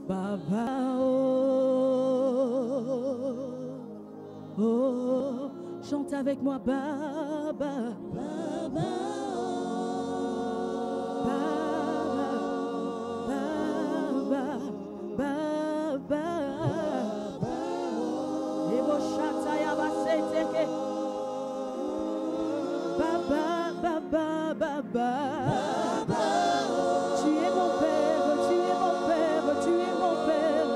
Baba, oh, oh, chante avec moi, Baba, Baba, Baba, Baba, Baba, Ebo Shataya Baseteke, Baba, Baba, Baba, tu es mon Père, tu es mon Père, tu es mon Père,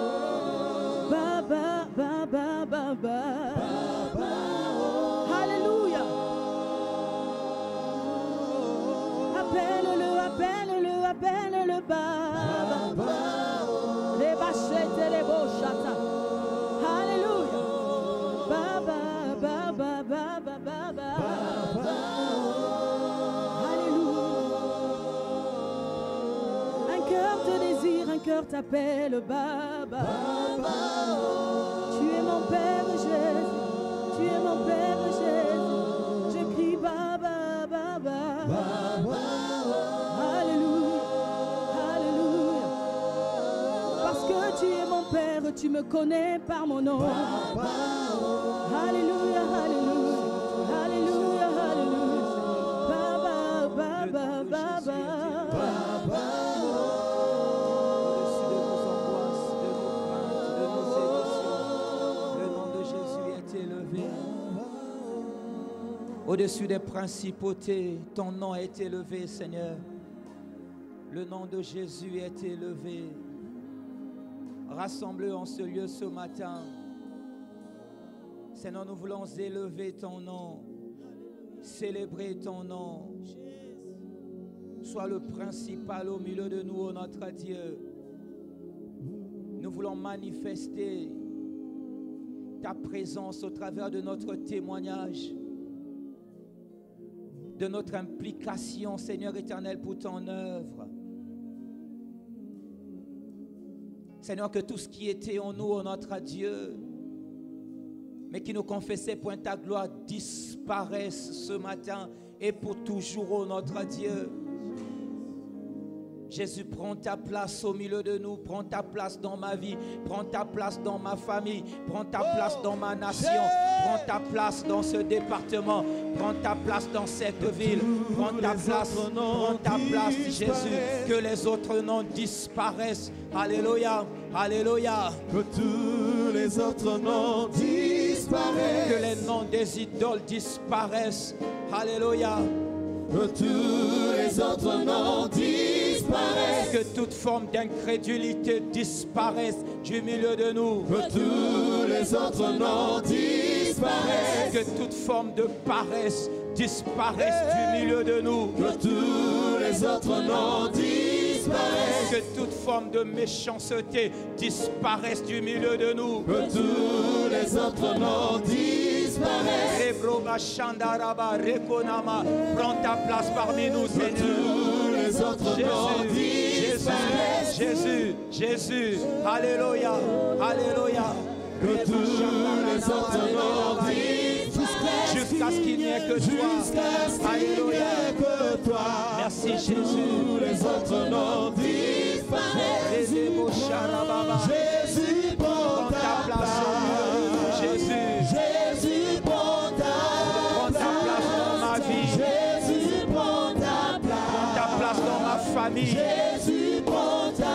Baba, Baba, Baba, Alléluia. Appelle-le, appelle-le, appelle-le, Baba, les bachettes et les beaux chata. Alléluia. Baba, Baba, Baba, Baba, Alléluia. Un cœur te désire, un cœur t'appelle, Baba. Tu es mon Père Jésus, tu es mon Père Jésus. Je crie Baba, Baba, Alléluia, Alléluia. Parce que tu es mon Père, tu me connais par mon nom. Alléluia, Alléluia, Alléluia, Alléluia. Baba, Baba, Baba. Au-dessus des principautés, ton nom est élevé, Seigneur. Le nom de Jésus est élevé. Rassemblés en ce lieu ce matin. Seigneur, nous voulons élever ton nom, célébrer ton nom. Sois le principal au milieu de nous, ô notre Dieu. Nous voulons manifester ta présence au travers de notre témoignage, de notre implication, Seigneur éternel, pour ton œuvre. Seigneur, que tout ce qui était en nous, ô notre Dieu, mais qui nous confessait point ta gloire, disparaisse ce matin et pour toujours, ô notre Dieu. Jésus, prends ta place au milieu de nous, prends ta place dans ma vie, prends ta place dans ma famille, prends ta place dans ma nation, prends ta place dans ce département, prends ta place dans cette ville, prends ta place, Jésus, que les autres noms disparaissent. Alléluia, alléluia. Que tous les autres noms disparaissent. Que les noms des idoles disparaissent. Alléluia. Que tous les autres noms disparaissent. Que toute forme d'incrédulité disparaisse du milieu de nous. Que tous les autres noms disparaissent. Que toute forme de paresse disparaisse du milieu de nous. Que tous les autres noms disparaissent. Que toute forme de méchanceté disparaisse du milieu de nous. Que tous les autres noms disparaissent. Prends ta place parmi nous, Seigneur. Que tous les autres noms disparaissent. Jésus, Jésus, alléluia, alléluia. Que tous les autres noms disparaissent. Jusqu'à ce qu'il n'y ait que toi. Alléluia. Merci Jésus. Tous les autres noms disparaissent. Jésus, prends ta place. Jésus. Jésus, prends ta place dans ma vie. Jésus, prends ta place. Prends ta place dans ma famille. Jésus, prends ta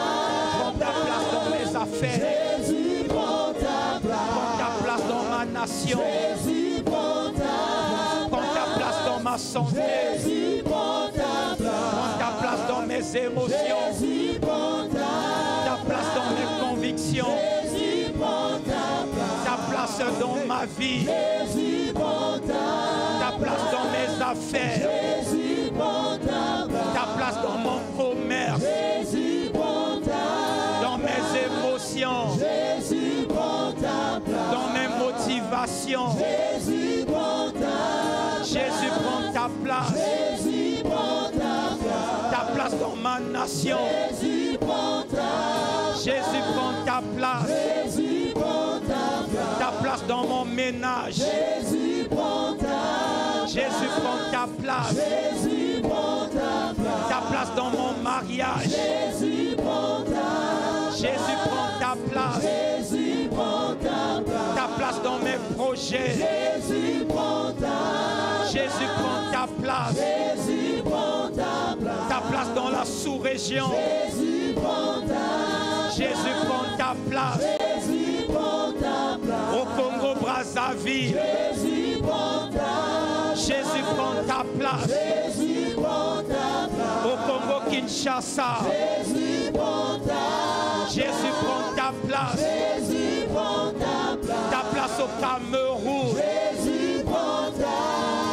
place dans mes affaires. Jésus, prends ta place. Prends ta place dans ma nation. Jésus, prends ta place dans ma santé. Jésus, prends ta place. Prends ta place dans mes émotions. Jésus, prends ta place dans mes convictions. Jésus, prends ta place. Ta place dans ma vie. Jésus, prends ta place dans mes affaires. Jésus, prends ta place. Ta place dans mon commerce. Jésus, prends ta place. Dans mes émotions. Jésus, prends ta place. Dans mes motivations. Jésus, prends ta place. Jésus, prends ta place. Jésus, prends ta place. Ta place dans ma nation. Jésus, prends ta place. Jésus, prends ta place. Jésus, prends ta place. Ta place dans mon ménage. Jésus, prends ta place. Jésus, prends ta place. Jésus, prends ta place. Ta place dans mon mariage. Jésus, prends ta place. Jésus, prends ta place. Jésus, prends ta place. Ta place dans mes projets. Jésus, prends ta place. Jésus, prends ta place. Jésus, prends ta place. Ta place dans la sous-région. Jésus, prends ta place. Jésus, prends ta place. Jésus, prends ta place. Au Congo-Brazzaville. Jésus, prends ta place. Jésus, prends ta place. Jésus, prends ta place. Au Congo-Kinshasa. Jésus, prends ta place. Jésus, prends ta place. Jésus, prends ta place. Ta place au Cameroun. Jésus, prends ta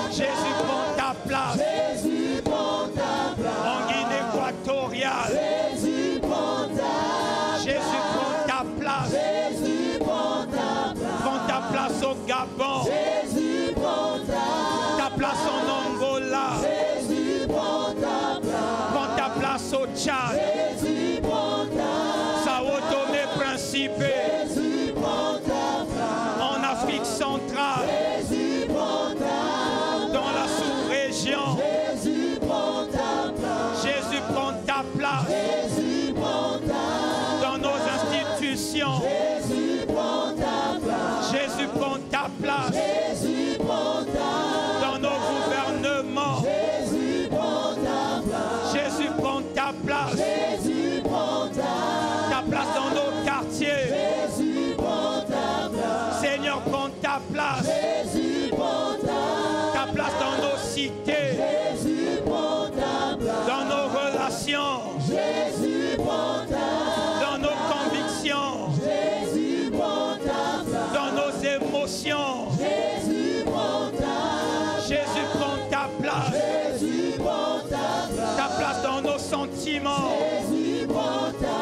place. Jésus, prends ta place. Jésus, prends ta place. En Guinée équatoriale. Jésus, prends ta place. Jésus, prends ta place. Jésus, prends ta place. Prends ta place au Gabon. Jésus, prends ta place. Ta place en Angola. Jésus, prends ta place. Prends ta place au Tchad. Jésus, prends ta place. Sao Tomé Principe. Jésus, prends ta place. En Afrique centrale. Jésus, prends ta place. Dans la sous-région. Jésus, prends ta place. Jésus, prends ta place. Jésus, prends ta place. Dans nos institutions. Jésus, prends ta place. Jésus, prends ta place. Jésus, prends ta place. Dans nos gouvernements. Jésus, prends ta place. Jésus, prends ta place. Jésus, prends ta place. Ta place dans nos quartiers. Jésus, prends ta place. Seigneur, prends ta place. Jésus, prends ta place. Ta place dans nos cités. Jésus, prends ta place. Dans nos relations. Jésus, prends ta place. Dans nos convictions. Jésus, prends ta place. Dans nos émotions. Jésus, prends ta place. Jésus, prends ta place. Jésus, prends ta place. Ta place dans nos sentiments. Jésus, prends ta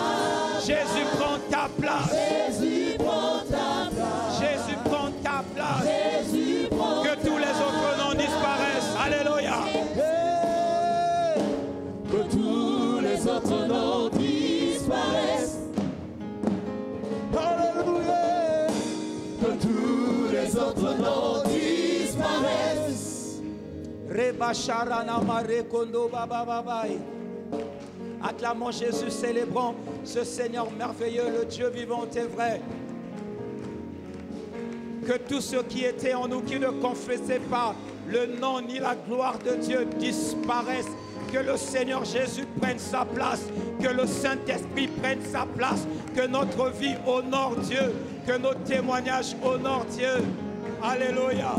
place. Jésus, prends ta place. Jésus, prends ta place. Jésus, prends ta place. Jésus, prends Que tous les autres noms disparaissent. Alléluia. que tous les autres noms disparaissent. Alléluia. Que tous les autres noms disparaissent. Rebasharana Marekondo Babababai. Acclamons Jésus, célébrons ce Seigneur merveilleux, le Dieu vivant et vrai. Que tous ceux qui étaient en nous, qui ne confessaient pas le nom ni la gloire de Dieu disparaissent. Que le Seigneur Jésus prenne sa place, que le Saint-Esprit prenne sa place, que notre vie honore Dieu, que nos témoignages honorent Dieu. Alléluia.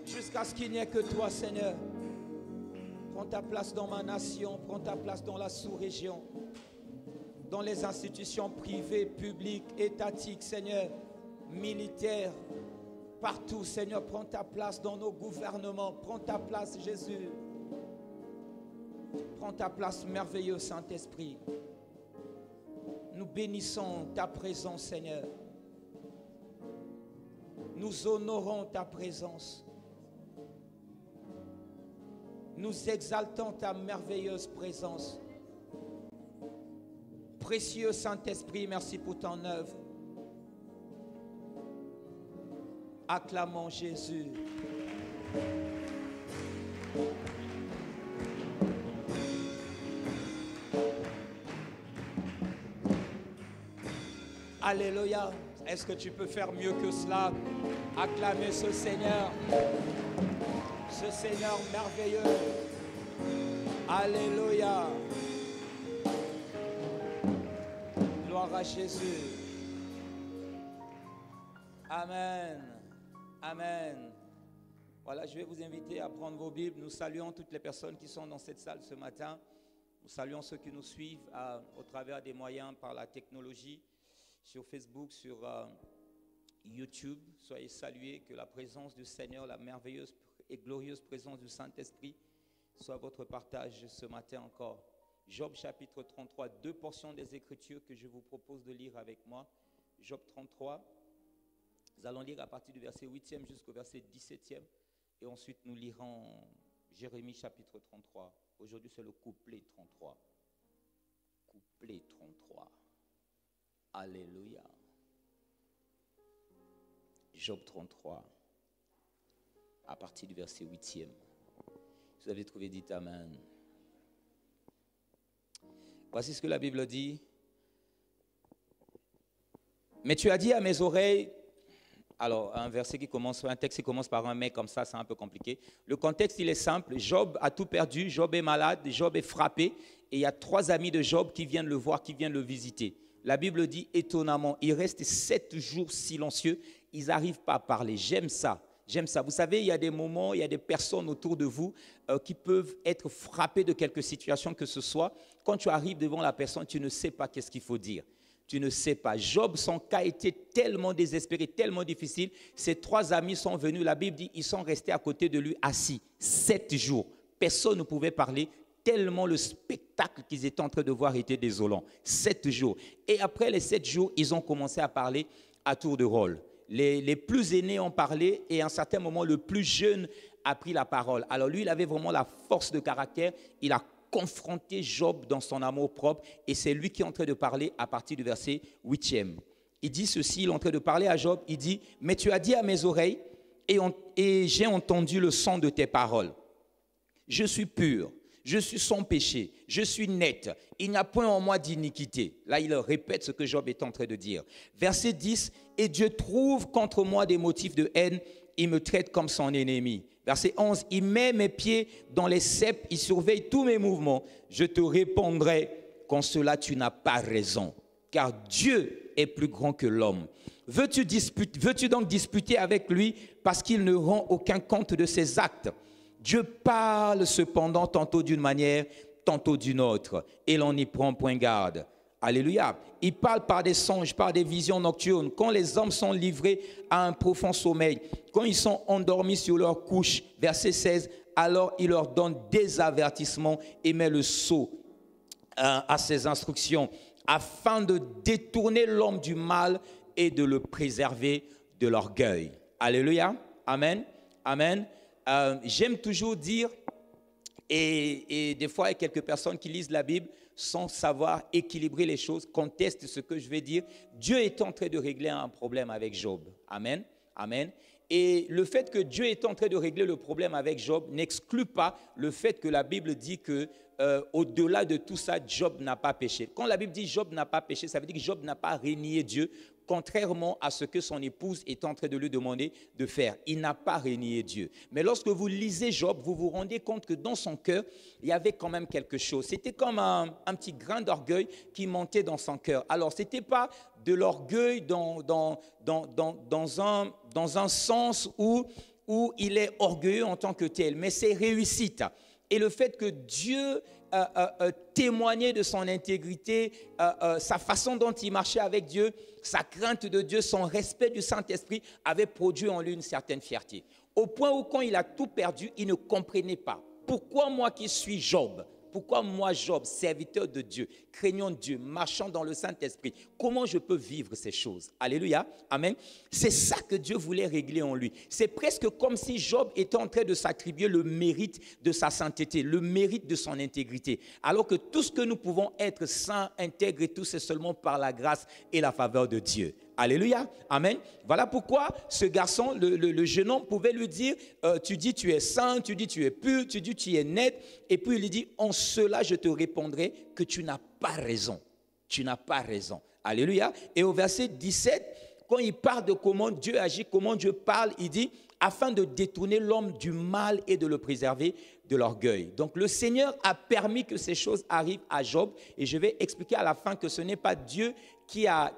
Jusqu'à ce qu'il n'y ait que toi, Seigneur. Prends ta place dans ma nation, prends ta place dans la sous-région, dans les institutions privées, publiques, étatiques, Seigneur, militaires, partout, Seigneur, prends ta place dans nos gouvernements, prends ta place, Jésus. Prends ta place, merveilleux Saint-Esprit. Nous bénissons ta présence, Seigneur. Nous honorons ta présence. Nous exaltons ta merveilleuse présence. Précieux Saint-Esprit, merci pour ton œuvre. Acclamons Jésus. Alléluia. Est-ce que tu peux faire mieux que cela? Acclamer ce Seigneur. Ce Seigneur merveilleux. Alléluia. Gloire à Jésus. Amen. Amen. Voilà, je vais vous inviter à prendre vos Bibles. Nous saluons toutes les personnes qui sont dans cette salle ce matin. Nous saluons ceux qui nous suivent au travers des moyens par la technologie, sur Facebook, sur YouTube. Soyez salués, que la présence du Seigneur, la merveilleuse et glorieuse présence du Saint-Esprit soit votre partage ce matin encore. Job chapitre 33, deux portions des Écritures que je vous propose de lire avec moi. Job 33, nous allons lire à partir du verset 8e jusqu'au verset 17e et ensuite nous lirons Jérémie chapitre 33. Aujourd'hui c'est le couplet 33. Couplet 33. Alléluia. Job 33, à partir du verset 8e. Vous avez trouvé, dites Amen. Voici ce que la Bible dit. Mais tu as dit à mes oreilles, alors un texte qui commence par un mais comme ça, c'est un peu compliqué. Le contexte, il est simple. Job a tout perdu, Job est malade, Job est frappé. Et il y a 3 amis de Job qui viennent le voir, qui viennent le visiter. La Bible dit étonnamment, ils restent 7 jours silencieux, ils n'arrivent pas à parler. J'aime ça. J'aime ça. Vous savez, il y a des moments, il y a des personnes autour de vous qui peuvent être frappées de quelque situation que ce soit. Quand tu arrives devant la personne, tu ne sais pas qu'est-ce qu'il faut dire. Tu ne sais pas. Job, son cas était tellement désespéré, tellement difficile. Ses 3 amis sont venus. La Bible dit ils sont restés à côté de lui assis 7 jours. Personne ne pouvait parler tellement le spectacle qu'ils étaient en train de voir était désolant. 7 jours. Et après les 7 jours, ils ont commencé à parler à tour de rôle. Les plus aînés ont parlé et à un certain moment, le plus jeune a pris la parole. Alors lui, il avait vraiment la force de caractère. Il a confronté Job dans son amour propre et c'est lui qui est en train de parler à partir du verset 8e. Il dit ceci, il est en train de parler à Job, il dit « Mais tu as dit à mes oreilles et j'ai entendu le son de tes paroles. Je suis pur, je suis sans péché, je suis net, il n'y a point en moi d'iniquité. » Là, il répète ce que Job est en train de dire. Verset 10, « Et Dieu trouve contre moi des motifs de haine, il me traite comme son ennemi. » Verset 11, « Il met mes pieds dans les ceps, il surveille tous mes mouvements. Je te répondrai qu'en cela tu n'as pas raison, car Dieu est plus grand que l'homme. Veux-tu donc disputer avec lui parce qu'il ne rend aucun compte de ses actes? Dieu parle cependant tantôt d'une manière, tantôt d'une autre, et l'on n'y prend point garde. » Alléluia. Il parle par des songes, par des visions nocturnes. Quand les hommes sont livrés à un profond sommeil, quand ils sont endormis sur leur couche, verset 16, alors il leur donne des avertissements et met le sceau à ses instructions, afin de détourner l'homme du mal et de le préserver de l'orgueil. Alléluia. Amen. Amen. J'aime toujours dire, et des fois il y a quelques personnes qui lisent la Bible sans savoir équilibrer les choses, contestent ce que je vais dire. Dieu est en train de régler un problème avec Job. Amen. Amen. Et le fait que Dieu est en train de régler le problème avec Job n'exclut pas le fait que la Bible dit que au-delà de tout ça, Job n'a pas péché. Quand la Bible dit Job n'a pas péché, ça veut dire que Job n'a pas renié Dieu, contrairement à ce que son épouse est en train de lui demander de faire. Il n'a pas renié Dieu. Mais lorsque vous lisez Job, vous vous rendez compte que dans son cœur, il y avait quand même quelque chose. C'était comme un petit grain d'orgueil qui montait dans son cœur. Alors, ce n'était pas de l'orgueil dans un sens où il est orgueilleux en tant que tel, mais c'est réussite. Et le fait que Dieu témoignait de son intégrité, sa façon dont il marchait avec Dieu, sa crainte de Dieu, son respect du Saint-Esprit avait produit en lui une certaine fierté. Au point où quand il a tout perdu, il ne comprenait pas. Pourquoi moi qui suis Job? Pourquoi moi, Job, serviteur de Dieu, craignant Dieu, marchant dans le Saint-Esprit, comment je peux vivre ces choses? Alléluia, amen. C'est ça que Dieu voulait régler en lui. C'est presque comme si Job était en train de s'attribuer le mérite de sa sainteté, le mérite de son intégrité. Alors que tout ce que nous pouvons être saints, intègres et tout, c'est seulement par la grâce et la faveur de Dieu. Alléluia, amen. Voilà pourquoi ce garçon, le jeune homme pouvait lui dire, tu dis tu es saint, tu dis tu es pur, tu dis tu es net. Et puis il lui dit, en cela je te répondrai que tu n'as pas raison. Tu n'as pas raison. Alléluia. Et au verset 17, quand il parle de comment Dieu agit, comment Dieu parle, il dit, afin de détourner l'homme du mal et de le préserver de l'orgueil. Donc le Seigneur a permis que ces choses arrivent à Job. Et je vais expliquer à la fin que ce n'est pas Dieu qui a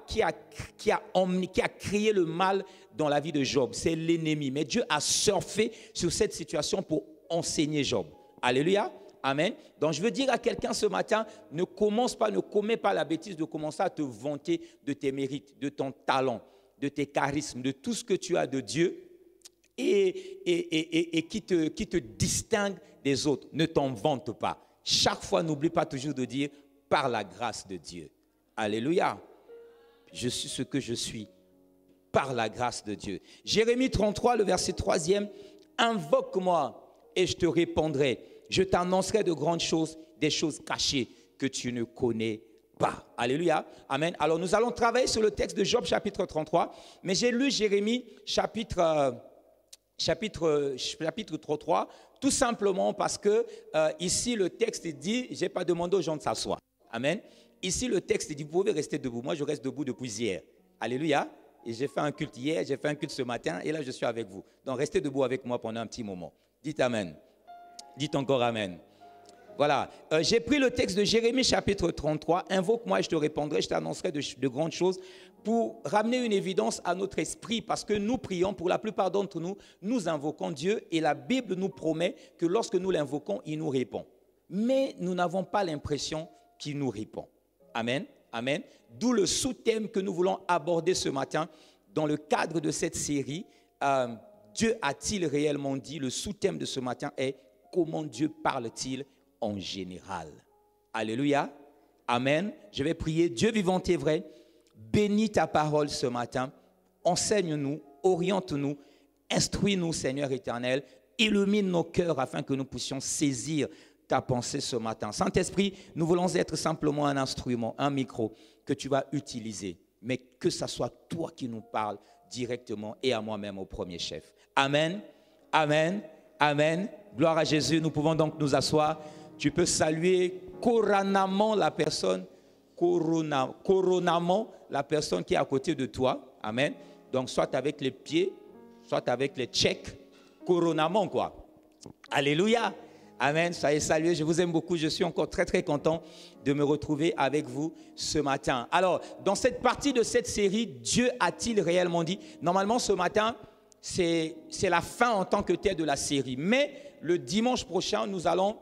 créé le mal dans la vie de Job. C'est l'ennemi. Mais Dieu a surfé sur cette situation pour enseigner Job. Alléluia. Amen. Donc je veux dire à quelqu'un ce matin, ne commets pas la bêtise de commencer à te vanter de tes mérites, de ton talent, de tes charismes, de tout ce que tu as de Dieu et qui te distingue des autres. Ne t'en vante pas. Chaque fois, n'oublie pas toujours de dire par la grâce de Dieu. Alléluia. Je suis ce que je suis par la grâce de Dieu. Jérémie 33, le verset 3e. Invoque-moi et je te répondrai. Je t'annoncerai de grandes choses, des choses cachées que tu ne connais pas. Alléluia. Amen. Alors nous allons travailler sur le texte de Job chapitre 33, mais j'ai lu Jérémie chapitre 33, tout simplement parce que ici le texte dit, je n'ai pas demandé aux gens de s'asseoir. Amen. Ici le texte dit, vous pouvez rester debout. Moi je reste debout depuis hier. Alléluia. Et j'ai fait un culte hier, j'ai fait un culte ce matin, et là je suis avec vous. Donc restez debout avec moi pendant un petit moment. Dites Amen. Dites encore Amen. Voilà, j'ai pris le texte de Jérémie chapitre 33, invoque-moi et je te répondrai, je t'annoncerai de grandes choses pour ramener une évidence à notre esprit parce que nous prions, pour la plupart d'entre nous, nous invoquons Dieu et la Bible nous promet que lorsque nous l'invoquons, il nous répond. Mais nous n'avons pas l'impression qu'il nous répond. Amen, amen. D'où le sous-thème que nous voulons aborder ce matin dans le cadre de cette série. Dieu a-t-il réellement dit? Le sous-thème de ce matin est comment Dieu parle-t-il en général. Alléluia. Amen. Je vais prier. Dieu vivant et vrai, bénis ta parole ce matin. Enseigne-nous, oriente-nous, instruis-nous, Seigneur éternel. Illumine nos cœurs afin que nous puissions saisir ta pensée ce matin. Saint-Esprit, nous voulons être simplement un instrument, un micro que tu vas utiliser. Mais que ce soit toi qui nous parles directement et à moi-même au premier chef. Amen. Amen. Amen. Gloire à Jésus. Nous pouvons donc nous asseoir. Tu peux saluer couronnement la personne, couronnement la personne qui est à côté de toi. Amen. Donc, soit avec les pieds, soit avec les tchèques. Couronnement, quoi. Alléluia. Amen. Soyez salués. Je vous aime beaucoup. Je suis encore très, très content de me retrouver avec vous ce matin. Alors, dans cette partie de cette série, Dieu a-t-il réellement dit? Normalement, ce matin, c'est la fin en tant que telle de la série. Mais le dimanche prochain, nous allons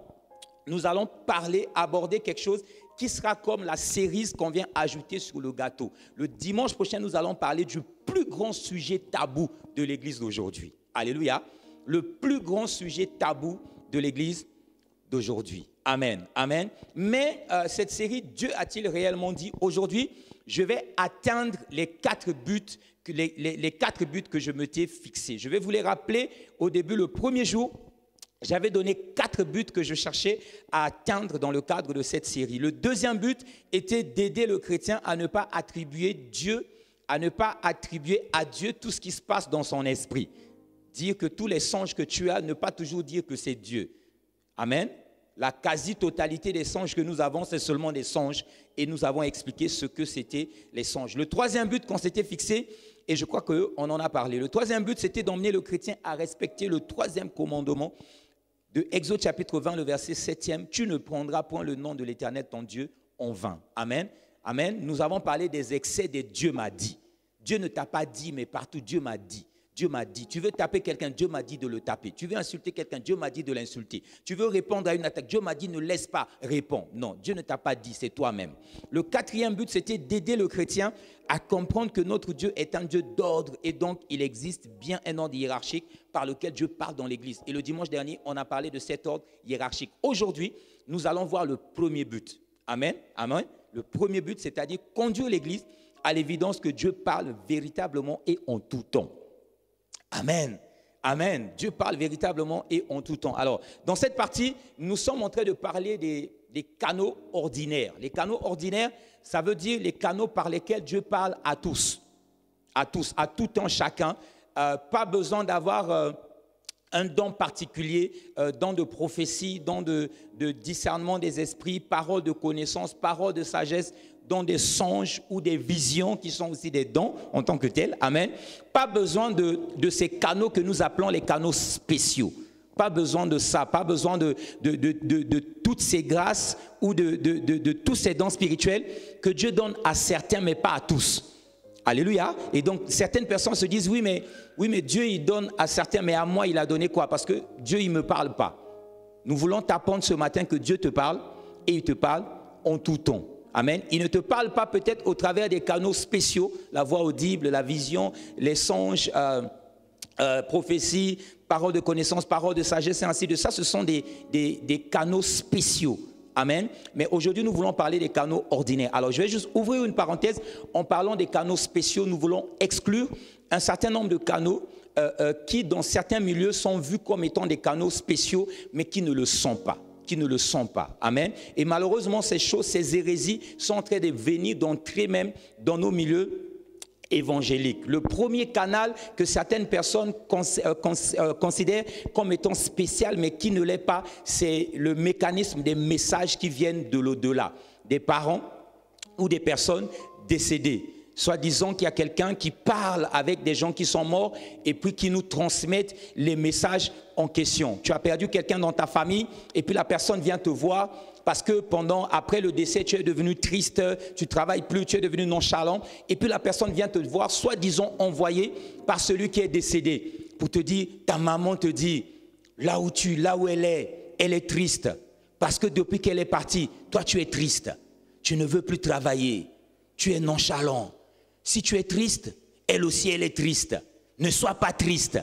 aborder quelque chose qui sera comme la cerise qu'on vient ajouter sur le gâteau. Le dimanche prochain, nous allons parler du plus grand sujet tabou de l'Église d'aujourd'hui. Alléluia. Le plus grand sujet tabou de l'Église d'aujourd'hui. Amen. Amen. Mais cette série, Dieu a-t-il réellement dit? Aujourd'hui, je vais atteindre les 4 buts que je m'étais fixés. Je vais vous les rappeler. Au début, le premier jour, j'avais donné 4 buts que je cherchais à atteindre dans le cadre de cette série. Le deuxième but était d'aider le chrétien à ne pas attribuer à Dieu tout ce qui se passe dans son esprit. Dire que tous les songes que tu as, ne pas toujours dire que c'est Dieu. Amen. La quasi-totalité des songes que nous avons, c'est seulement des songes. Et nous avons expliqué ce que c'était les songes. Le troisième but qu'on s'était fixé, et je crois qu'on en a parlé. Le troisième but, c'était d'emmener le chrétien à respecter le troisième commandement de Exode chapitre 20, le verset 7e. Tu ne prendras point le nom de l'Éternel ton Dieu en vain. Amen. Amen. Nous avons parlé des excès des Dieu m'a dit. Dieu ne t'a pas dit, mais partout Dieu m'a dit. Dieu m'a dit. Tu veux taper quelqu'un, Dieu m'a dit de le taper. Tu veux insulter quelqu'un, Dieu m'a dit de l'insulter. Tu veux répondre à une attaque, Dieu m'a dit ne laisse pas, réponds. Non, Dieu ne t'a pas dit, c'est toi-même. Le quatrième but, c'était d'aider le chrétien à comprendre que notre Dieu est un Dieu d'ordre et donc il existe bien un ordre hiérarchique par lequel Dieu parle dans l'Église. Et le dimanche dernier, on a parlé de cet ordre hiérarchique. Aujourd'hui, nous allons voir le premier but. Amen. Amen. Le premier but, c'est-à-dire conduire l'Église à l'évidence que Dieu parle véritablement et en tout temps. Amen. Amen. Dieu parle véritablement et en tout temps. Alors, dans cette partie, nous sommes en train de parler des canaux ordinaires. Les canaux ordinaires, ça veut dire les canaux par lesquels Dieu parle à tous. À tous, à tout temps, chacun. Pas besoin d'avoir un don particulier, don de prophétie, don de discernement des esprits, parole de connaissance, parole de sagesse, don des songes ou des visions qui sont aussi des dons en tant que tels. Amen. Pas besoin de ces canaux que nous appelons les canaux spéciaux. Pas besoin de ça, pas besoin de toutes ces grâces ou de tous ces dons spirituels que Dieu donne à certains mais pas à tous. Alléluia. Et donc certaines personnes se disent oui mais Dieu il donne à certains mais à moi il a donné quoi? Parce que Dieu il me parle pas. Nous voulons t'apprendre ce matin que Dieu te parle et il te parle en tout temps. Amen. Il ne te parle pas peut-être au travers des canaux spéciaux, la voix audible, la vision, les songes, prophéties, paroles de connaissance, paroles de sagesse et ainsi de ça. Ce sont des canaux spéciaux. Amen. Mais aujourd'hui, nous voulons parler des canaux ordinaires. Alors, je vais juste ouvrir une parenthèse. En parlant des canaux spéciaux, nous voulons exclure un certain nombre de canaux qui, dans certains milieux, sont vus comme étant des canaux spéciaux, mais qui ne le sont pas. qui ne le sont pas. Amen. Et malheureusement, ces choses, ces hérésies sont en train de venir d'entrer même dans nos milieux évangéliques. Le premier canal que certaines personnes considèrent comme étant spécial, mais qui ne l'est pas, c'est le mécanisme des messages qui viennent de l'au-delà, des parents ou des personnes décédées. Soit disant qu'il y a quelqu'un qui parle avec des gens qui sont morts et puis qui nous transmettent les messages en question. Tu as perdu quelqu'un dans ta famille et puis la personne vient te voir parce que après le décès, tu es devenu triste, tu ne travailles plus, tu es devenu nonchalant. Et puis la personne vient te voir, soit disons envoyée par celui qui est décédé pour te dire, ta maman te dit, là où elle est triste. Parce que depuis qu'elle est partie, toi tu es triste. Tu ne veux plus travailler. Tu es nonchalant. Si tu es triste, elle aussi, elle est triste. Ne sois pas triste.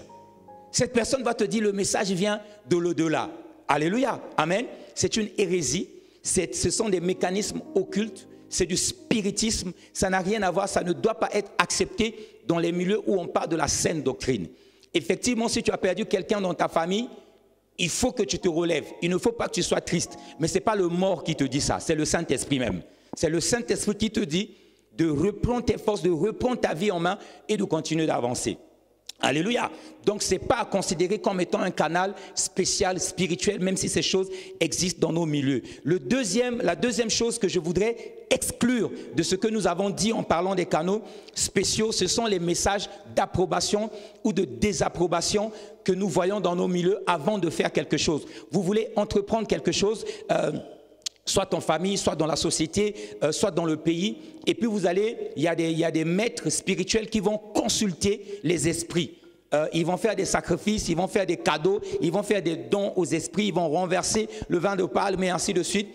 Cette personne va te dire, le message vient de l'au-delà. Alléluia. Amen. C'est une hérésie. Ce sont des mécanismes occultes. C'est du spiritisme. Ça n'a rien à voir. Ça ne doit pas être accepté dans les milieux où on parle de la saine doctrine. Effectivement, si tu as perdu quelqu'un dans ta famille, il faut que tu te relèves. Il ne faut pas que tu sois triste. Mais ce n'est pas le mort qui te dit ça. C'est le Saint-Esprit même. C'est le Saint-Esprit qui te dit de reprendre tes forces, de reprendre ta vie en main et de continuer d'avancer. Alléluia. Donc, ce n'est pas à considérer comme étant un canal spécial, spirituel, même si ces choses existent dans nos milieux. La deuxième chose que je voudrais exclure de ce que nous avons dit en parlant des canaux spéciaux, ce sont les messages d'approbation ou de désapprobation que nous voyons dans nos milieux avant de faire quelque chose. Vous voulez entreprendre quelque chose, soit en famille, soit dans la société, soit dans le pays. Et puis il y a des maîtres spirituels qui vont consulter les esprits. Ils vont faire des sacrifices, ils vont faire des cadeaux, ils vont faire des dons aux esprits, ils vont renverser le vin de palme et ainsi de suite,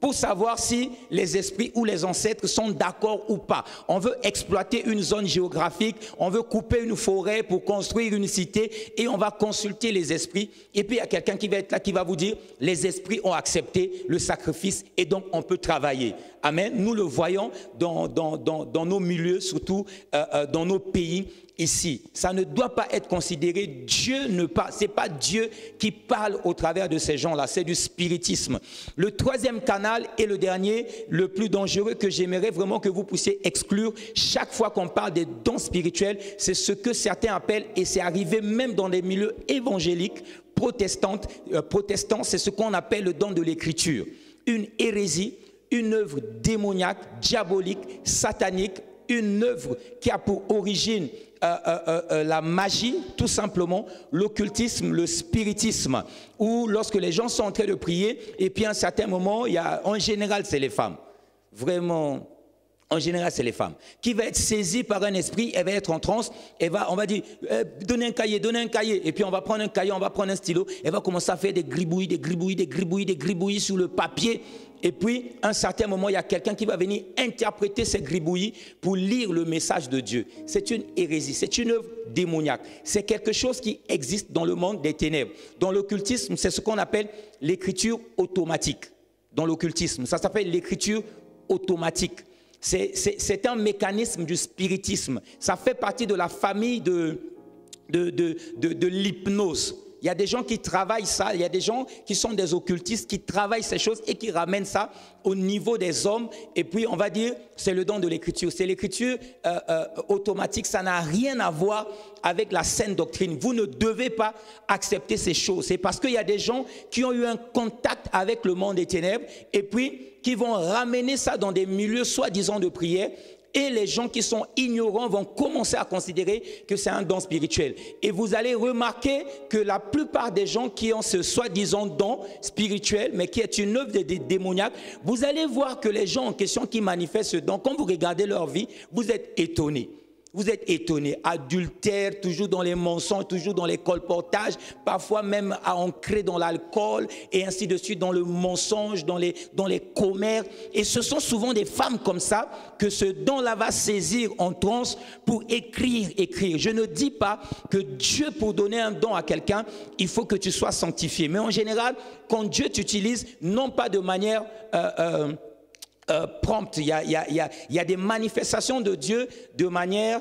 pour savoir si les esprits ou les ancêtres sont d'accord ou pas. On veut exploiter une zone géographique, on veut couper une forêt pour construire une cité et on va consulter les esprits. Et puis il y a quelqu'un qui va être là qui va vous dire, les esprits ont accepté le sacrifice et donc on peut travailler. Amen. Nous le voyons dans nos milieux, surtout dans nos pays. Ici, ça ne doit pas être considéré, c'est pas Dieu qui parle au travers de ces gens-là, c'est du spiritisme. Le troisième canal et le dernier, le plus dangereux que j'aimerais vraiment que vous puissiez exclure chaque fois qu'on parle des dons spirituels, c'est ce que certains appellent, et c'est arrivé même dans les milieux évangéliques, protestants, c'est ce qu'on appelle le don de l'écriture. Une hérésie, une œuvre démoniaque, diabolique, satanique, une œuvre qui a pour origine la magie, tout simplement, l'occultisme, le spiritisme, où lorsque les gens sont en train de prier, et puis à un certain moment, en général, c'est les femmes. Vraiment, en général, c'est les femmes. Qui va être saisie par un esprit, elle va être en transe, on va dire, donnez un cahier, et puis on va prendre un cahier, on va prendre un stylo, elle va commencer à faire des gribouillis sur le papier. Et puis, à un certain moment, il y a quelqu'un qui va venir interpréter ces gribouillis pour lire le message de Dieu. C'est une hérésie, c'est une œuvre démoniaque. C'est quelque chose qui existe dans le monde des ténèbres. Dans l'occultisme, c'est ce qu'on appelle l'écriture automatique. Dans l'occultisme, ça s'appelle l'écriture automatique. C'est un mécanisme du spiritisme. Ça fait partie de la famille de l'hypnose. Il y a des gens qui travaillent ça, il y a des gens qui sont des occultistes, qui travaillent ces choses et qui ramènent ça au niveau des hommes. Et puis, on va dire, c'est le don de l'écriture. C'est l'écriture automatique, ça n'a rien à voir avec la saine doctrine. Vous ne devez pas accepter ces choses. C'est parce qu'il y a des gens qui ont eu un contact avec le monde des ténèbres et puis qui vont ramener ça dans des milieux soi-disant de prière. Et les gens qui sont ignorants vont commencer à considérer que c'est un don spirituel. Et vous allez remarquer que la plupart des gens qui ont ce soi-disant don spirituel, mais qui est une œuvre démoniaque, vous allez voir que les gens en question qui manifestent ce don, quand vous regardez leur vie, vous êtes étonnés. Vous êtes étonnés, adultère, toujours dans les mensonges, toujours dans les colportages, parfois même ancrés dans l'alcool et ainsi de suite, dans le mensonge, dans les commères. Et ce sont souvent des femmes comme ça que ce don-là va saisir en transe pour écrire. Je ne dis pas que Dieu, pour donner un don à quelqu'un, il faut que tu sois sanctifié. Mais en général, quand Dieu t'utilise, non pas de manière prompte, il y a des manifestations de Dieu de manière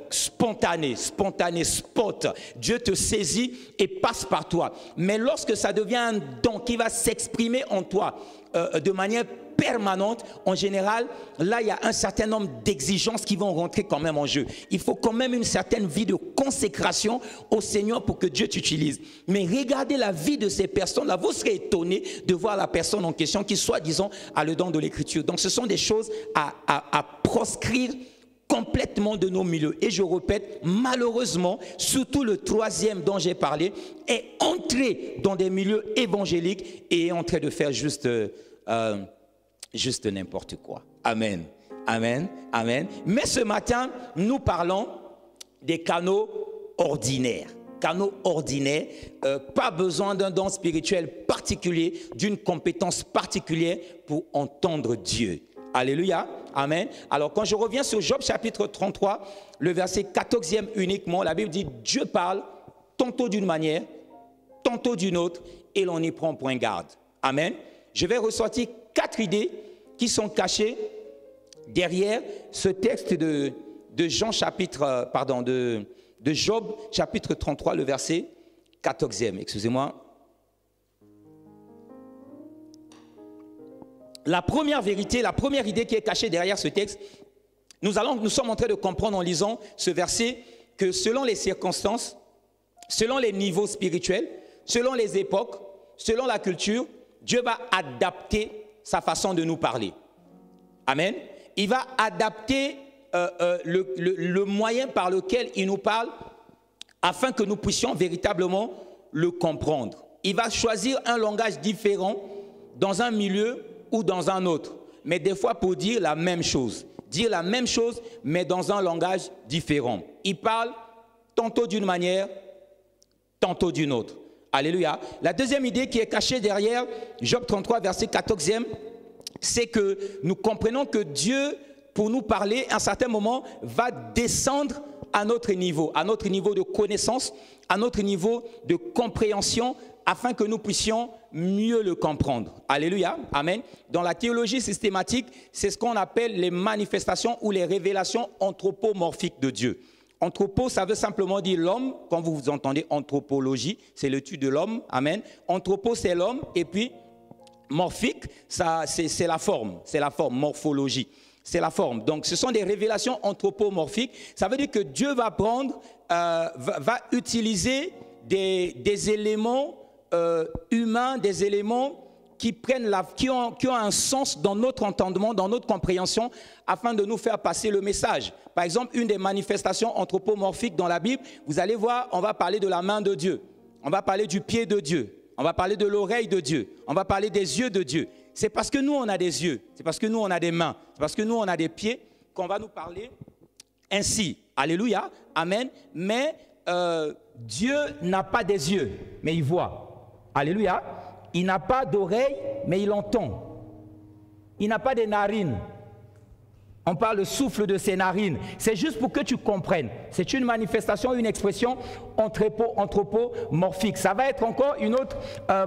spontané, spot. Dieu te saisit et passe par toi. Mais lorsque ça devient un don qui va s'exprimer en toi de manière permanente, en général, là, il y a un certain nombre d'exigences qui vont rentrer quand même en jeu. Il faut quand même une certaine vie de consécration au Seigneur pour que Dieu t'utilise. Mais regardez la vie de ces personnes-là, vous serez étonnés de voir la personne en question qui, soi-disant, a le don de l'écriture. Donc, ce sont des choses à proscrire complètement de nos milieux. Et je répète, malheureusement, surtout le troisième dont j'ai parlé, est entré dans des milieux évangéliques et est en train de faire juste n'importe quoi. Amen. Amen. Amen. Mais ce matin, nous parlons des canaux ordinaires. Canaux ordinaires, pas besoin d'un don spirituel particulier, d'une compétence particulière pour entendre Dieu. Alléluia. Amen. Alors quand je reviens sur Job chapitre 33, le verset 14e uniquement, la Bible dit Dieu parle tantôt d'une manière, tantôt d'une autre, et l'on n'y prend point garde. Amen. Je vais ressortir 4 idées qui sont cachées derrière ce texte de Job chapitre 33, le verset 14e. Excusez-moi. La première vérité, la première idée qui est cachée derrière ce texte, nous sommes en train de comprendre en lisant ce verset que selon les circonstances, selon les niveaux spirituels, selon les époques, selon la culture, Dieu va adapter sa façon de nous parler. Amen. Il va adapter le moyen par lequel il nous parle afin que nous puissions véritablement le comprendre. Il va choisir un langage différent dans un milieu ou dans un autre, mais des fois pour dire la même chose. Dire la même chose, mais dans un langage différent. Il parle tantôt d'une manière, tantôt d'une autre. Alléluia. La deuxième idée qui est cachée derrière Job 33, verset 14e, c'est que nous comprenons que Dieu, pour nous parler, à un certain moment, va descendre à notre niveau de connaissance, à notre niveau de compréhension, afin que nous puissions mieux le comprendre. Alléluia. Amen. Dans la théologie systématique, c'est ce qu'on appelle les manifestations ou les révélations anthropomorphiques de Dieu. Anthropo, ça veut simplement dire l'homme. Quand vous entendez anthropologie, c'est l'étude de l'homme. Amen. Anthropo, c'est l'homme. Et puis, morphique, c'est la forme. C'est la forme, morphologie. C'est la forme. Donc, ce sont des révélations anthropomorphiques. Ça veut dire que Dieu va prendre, va utiliser des éléments humains, des éléments qui ont un sens dans notre entendement, dans notre compréhension, afin de nous faire passer le message. Par exemple, une des manifestations anthropomorphiques dans la Bible, vous allez voir, on va parler de la main de Dieu, on va parler du pied de Dieu, on va parler de l'oreille de Dieu, on va parler des yeux de Dieu. C'est parce que nous, on a des yeux, c'est parce que nous, on a des mains, c'est parce que nous, on a des pieds qu'on va nous parler ainsi. Alléluia, amen. Mais Dieu n'a pas des yeux, mais il voit. Alléluia. Il n'a pas d'oreille, mais il entend. Il n'a pas de narines. On parle le souffle de ses narines. C'est juste pour que tu comprennes. C'est une manifestation, une expression anthropomorphique. Ça va être encore une autre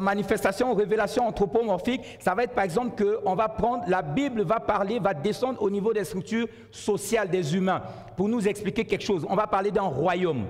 manifestation, révélation anthropomorphique. Ça va être par exemple qu'on va prendre, la Bible va parler, va descendre au niveau des structures sociales des humains pour nous expliquer quelque chose. On va parler d'un royaume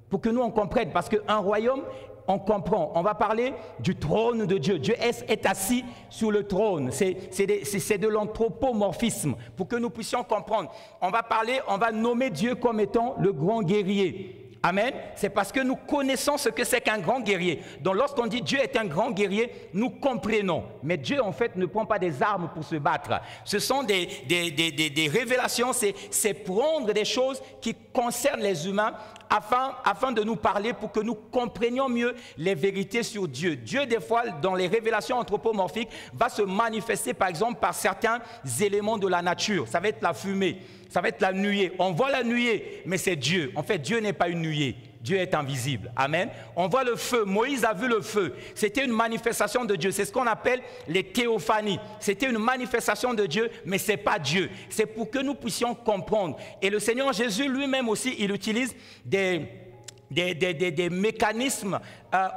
pour que nous on comprenne. Parce qu'un royaume, on comprend. On va parler du trône de Dieu. Dieu est assis sur le trône. C'est de l'anthropomorphisme pour que nous puissions comprendre. On va nommer Dieu comme étant le grand guerrier. Amen. C'est parce que nous connaissons ce que c'est qu'un grand guerrier. Donc lorsqu'on dit Dieu est un grand guerrier, nous comprenons. Mais Dieu en fait ne prend pas des armes pour se battre. Ce sont des révélations, c'est prendre des choses qui concernent les humains afin de nous parler pour que nous comprenions mieux les vérités sur Dieu. Dieu, des fois, dans les révélations anthropomorphiques, va se manifester, par exemple, par certains éléments de la nature. Ça va être la fumée, ça va être la nuée. On voit la nuée, mais c'est Dieu. En fait, Dieu n'est pas une nuée. Dieu est invisible. Amen. On voit le feu. Moïse a vu le feu. C'était une manifestation de Dieu. C'est ce qu'on appelle les théophanies. C'était une manifestation de Dieu, mais ce n'est pas Dieu. C'est pour que nous puissions comprendre. Et le Seigneur Jésus lui-même aussi, il utilise des des mécanismes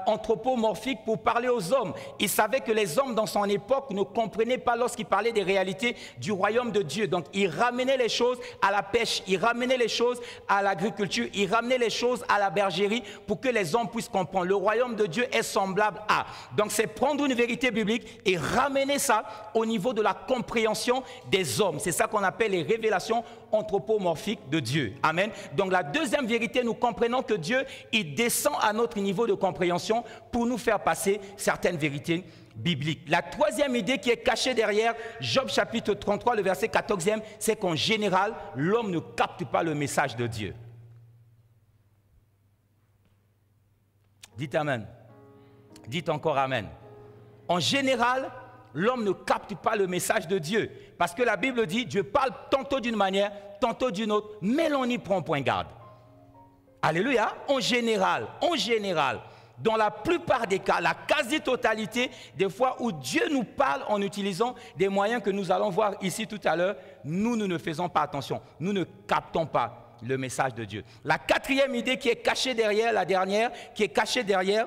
anthropomorphiques pour parler aux hommes. Il savait que les hommes dans son époque ne comprenaient pas lorsqu'il parlait des réalités du royaume de Dieu. Donc il ramenait les choses à la pêche, il ramenait les choses à l'agriculture, il ramenait les choses à la bergerie pour que les hommes puissent comprendre. Le royaume de Dieu est semblable à. Donc c'est prendre une vérité biblique et ramener ça au niveau de la compréhension des hommes. C'est ça qu'on appelle les révélations anthropomorphiques de Dieu. Amen. Donc la deuxième vérité, nous comprenons que Dieu, il descend à notre niveau de compréhension pour nous faire passer certaines vérités bibliques. La troisième idée qui est cachée derrière Job chapitre 33, le verset 14e, c'est qu'en général, l'homme ne capte pas le message de Dieu. Dites Amen. Dites encore Amen. En général, l'homme ne capte pas le message de Dieu. Parce que la Bible dit, Dieu parle tantôt d'une manière, tantôt d'une autre, mais l'on n'y prend point garde. Alléluia. En général, dans la plupart des cas, la quasi-totalité des fois où Dieu nous parle en utilisant des moyens que nous allons voir ici tout à l'heure, nous ne faisons pas attention. Nous ne captons pas le message de Dieu. La quatrième idée qui est cachée derrière, la dernière, qui est cachée derrière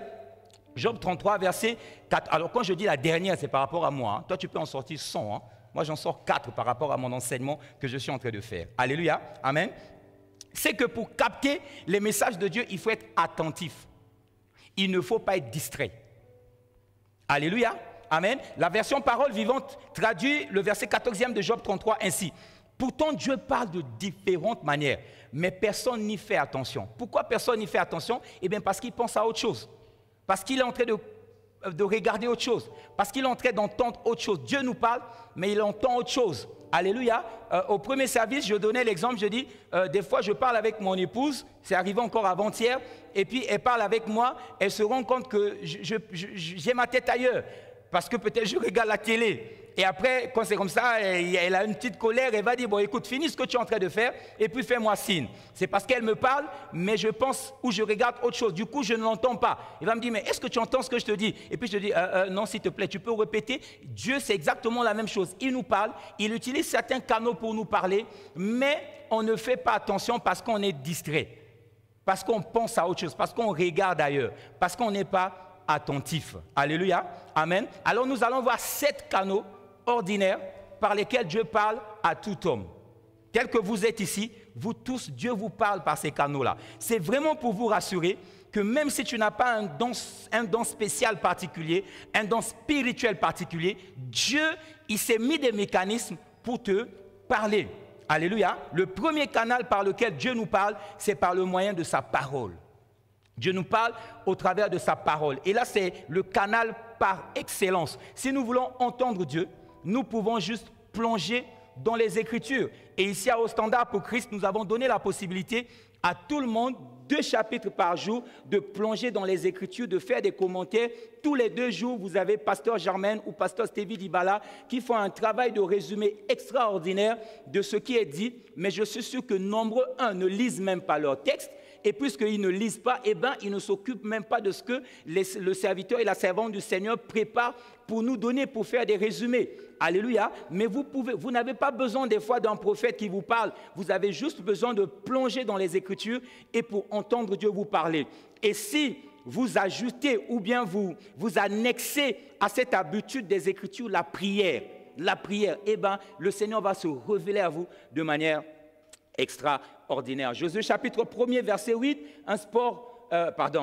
Job 33, verset 4. Alors quand je dis la dernière, c'est par rapport à moi. Toi, tu peux en sortir 100. Moi, j'en sors 4 par rapport à mon enseignement que je suis en train de faire. Alléluia. Amen. C'est que pour capter les messages de Dieu, il faut être attentif. Il ne faut pas être distrait. Alléluia. Amen. La version parole vivante traduit le verset 14e de Job 33 ainsi. Pourtant, Dieu parle de différentes manières, mais personne n'y fait attention. Pourquoi personne n'y fait attention? Eh bien, parce qu'il pense à autre chose. Parce qu'il est en train de regarder autre chose. Parce qu'il est en train d'entendre autre chose. Dieu nous parle, mais il entend autre chose. Alléluia. Au premier service, je donnais l'exemple, je dis, des fois je parle avec mon épouse, c'est arrivé encore avant-hier, et puis elle parle avec moi, elle se rend compte que j'ai ma tête ailleurs, parce que peut-être je regarde la télé. Et après, quand c'est comme ça, elle a une petite colère, elle va dire, bon écoute, finis ce que tu es en train de faire, et puis fais-moi signe. C'est parce qu'elle me parle, mais je pense ou je regarde autre chose. Du coup, je ne l'entends pas. Il va me dire, mais est-ce que tu entends ce que je te dis? Et puis je te dis, non, s'il te plaît, tu peux répéter. Dieu, c'est exactement la même chose. Il nous parle, il utilise certains canaux pour nous parler, mais on ne fait pas attention parce qu'on est distrait, parce qu'on pense à autre chose, parce qu'on regarde ailleurs, parce qu'on n'est pas attentif. Alléluia. Amen. Alors nous allons voir 7 canaux ordinaires par lesquels Dieu parle à tout homme. Tel que vous êtes ici, vous tous, Dieu vous parle par ces canaux-là. C'est vraiment pour vous rassurer que même si tu n'as pas un don spécial particulier, un don spirituel particulier, Dieu, il s'est mis des mécanismes pour te parler. Alléluia. Le premier canal par lequel Dieu nous parle, c'est par le moyen de sa parole. Dieu nous parle au travers de sa parole. Et là, c'est le canal par excellence. Si nous voulons entendre Dieu, nous pouvons juste plonger dans les Écritures. Et ici, à Au Standard pour Christ, nous avons donné la possibilité à tout le monde, 2 chapitres par jour, de plonger dans les Écritures, de faire des commentaires. Tous les 2 jours, vous avez Pasteur Germaine ou Pasteur Stevie Dibala qui font un travail de résumé extraordinaire de ce qui est dit. Mais je suis sûr que nombreux, ne lisent même pas leur texte. Et puisqu'ils ne lisent pas, eh bien, ils ne s'occupent même pas de ce que le serviteur et la servante du Seigneur préparent pour nous donner, pour faire des résumés. Alléluia. Mais vous n'avez pas besoin des fois d'un prophète qui vous parle. Vous avez juste besoin de plonger dans les Écritures et pour entendre Dieu vous parler. Et si vous ajoutez ou bien vous annexez à cette habitude des Écritures la prière, eh bien, le Seigneur va se révéler à vous de manière extraordinaire. Josué chapitre 1er, verset 8,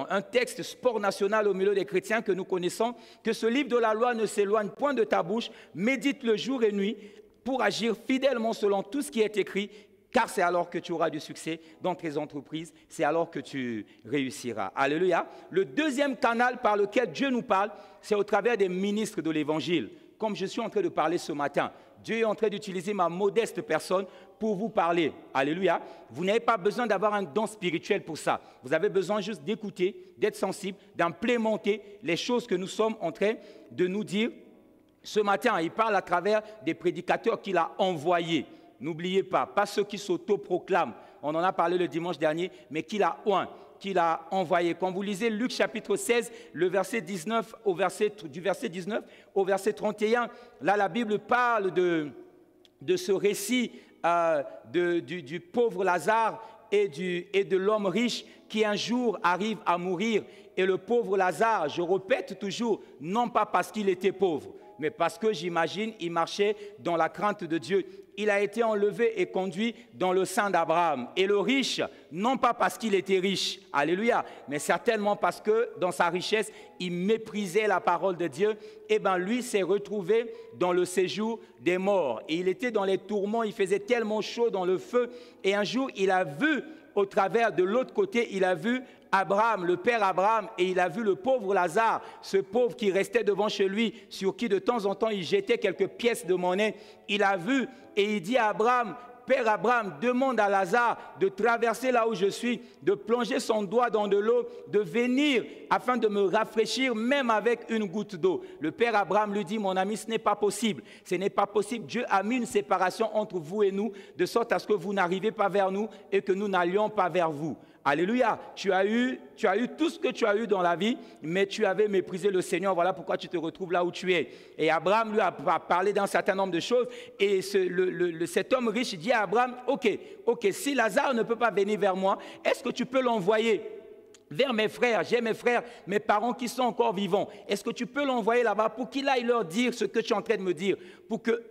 un texte sport national au milieu des chrétiens que nous connaissons, que ce livre de la loi ne s'éloigne point de ta bouche, médite le jour et nuit pour agir fidèlement selon tout ce qui est écrit, car c'est alors que tu auras du succès dans tes entreprises, c'est alors que tu réussiras. Alléluia. Le deuxième canal par lequel Dieu nous parle, c'est au travers des ministres de l'Évangile. Comme je suis en train de parler ce matin, Dieu est en train d'utiliser ma modeste personne pour vous parler. Alléluia. Vous n'avez pas besoin d'avoir un don spirituel pour ça. Vous avez besoin juste d'écouter, d'être sensible, d'implémenter les choses que nous sommes en train de nous dire. Ce matin, il parle à travers des prédicateurs qu'il a envoyés. N'oubliez pas ceux qui s'autoproclament. On en a parlé le dimanche dernier, mais qu'il a envoyé. Quand vous lisez Luc chapitre 16, le verset 19 du verset 19 au verset 31, là la Bible parle de ce récit du pauvre Lazare et de l'homme riche qui un jour arrive à mourir. Et le pauvre Lazare, je répète toujours, non pas parce qu'il était pauvre, mais parce que j'imagine, il marchait dans la crainte de Dieu. Il a été enlevé et conduit dans le sein d'Abraham. Et le riche, non pas parce qu'il était riche, alléluia, mais certainement parce que dans sa richesse, il méprisait la parole de Dieu. Et bien lui s'est retrouvé dans le séjour des morts. Et il était dans les tourments, il faisait tellement chaud dans le feu. Et un jour, il a vu, au travers de l'autre côté, il a vu Abraham, le père Abraham, et il a vu le pauvre Lazare, ce pauvre qui restait devant chez lui, sur qui de temps en temps il jetait quelques pièces de monnaie. Il a vu et il dit à Abraham, Père Abraham, demande à Lazare de traverser là où je suis, de plonger son doigt dans de l'eau, de venir afin de me rafraîchir même avec une goutte d'eau. Le Père Abraham lui dit, mon ami, ce n'est pas possible. Ce n'est pas possible. Dieu a mis une séparation entre vous et nous, de sorte à ce que vous n'arrivez pas vers nous et que nous n'allions pas vers vous. Alléluia, tu as eu tout ce que tu as eu dans la vie, mais tu avais méprisé le Seigneur, voilà pourquoi tu te retrouves là où tu es. Et Abraham lui a parlé d'un certain nombre de choses, et cet homme riche dit à Abraham, ok, si Lazare ne peut pas venir vers moi, est-ce que tu peux l'envoyer vers mes frères? J'ai mes frères, mes parents qui sont encore vivants. Est-ce que tu peux l'envoyer là-bas pour qu'il aille leur dire ce que tu es en train de me dire, pour qu'eux,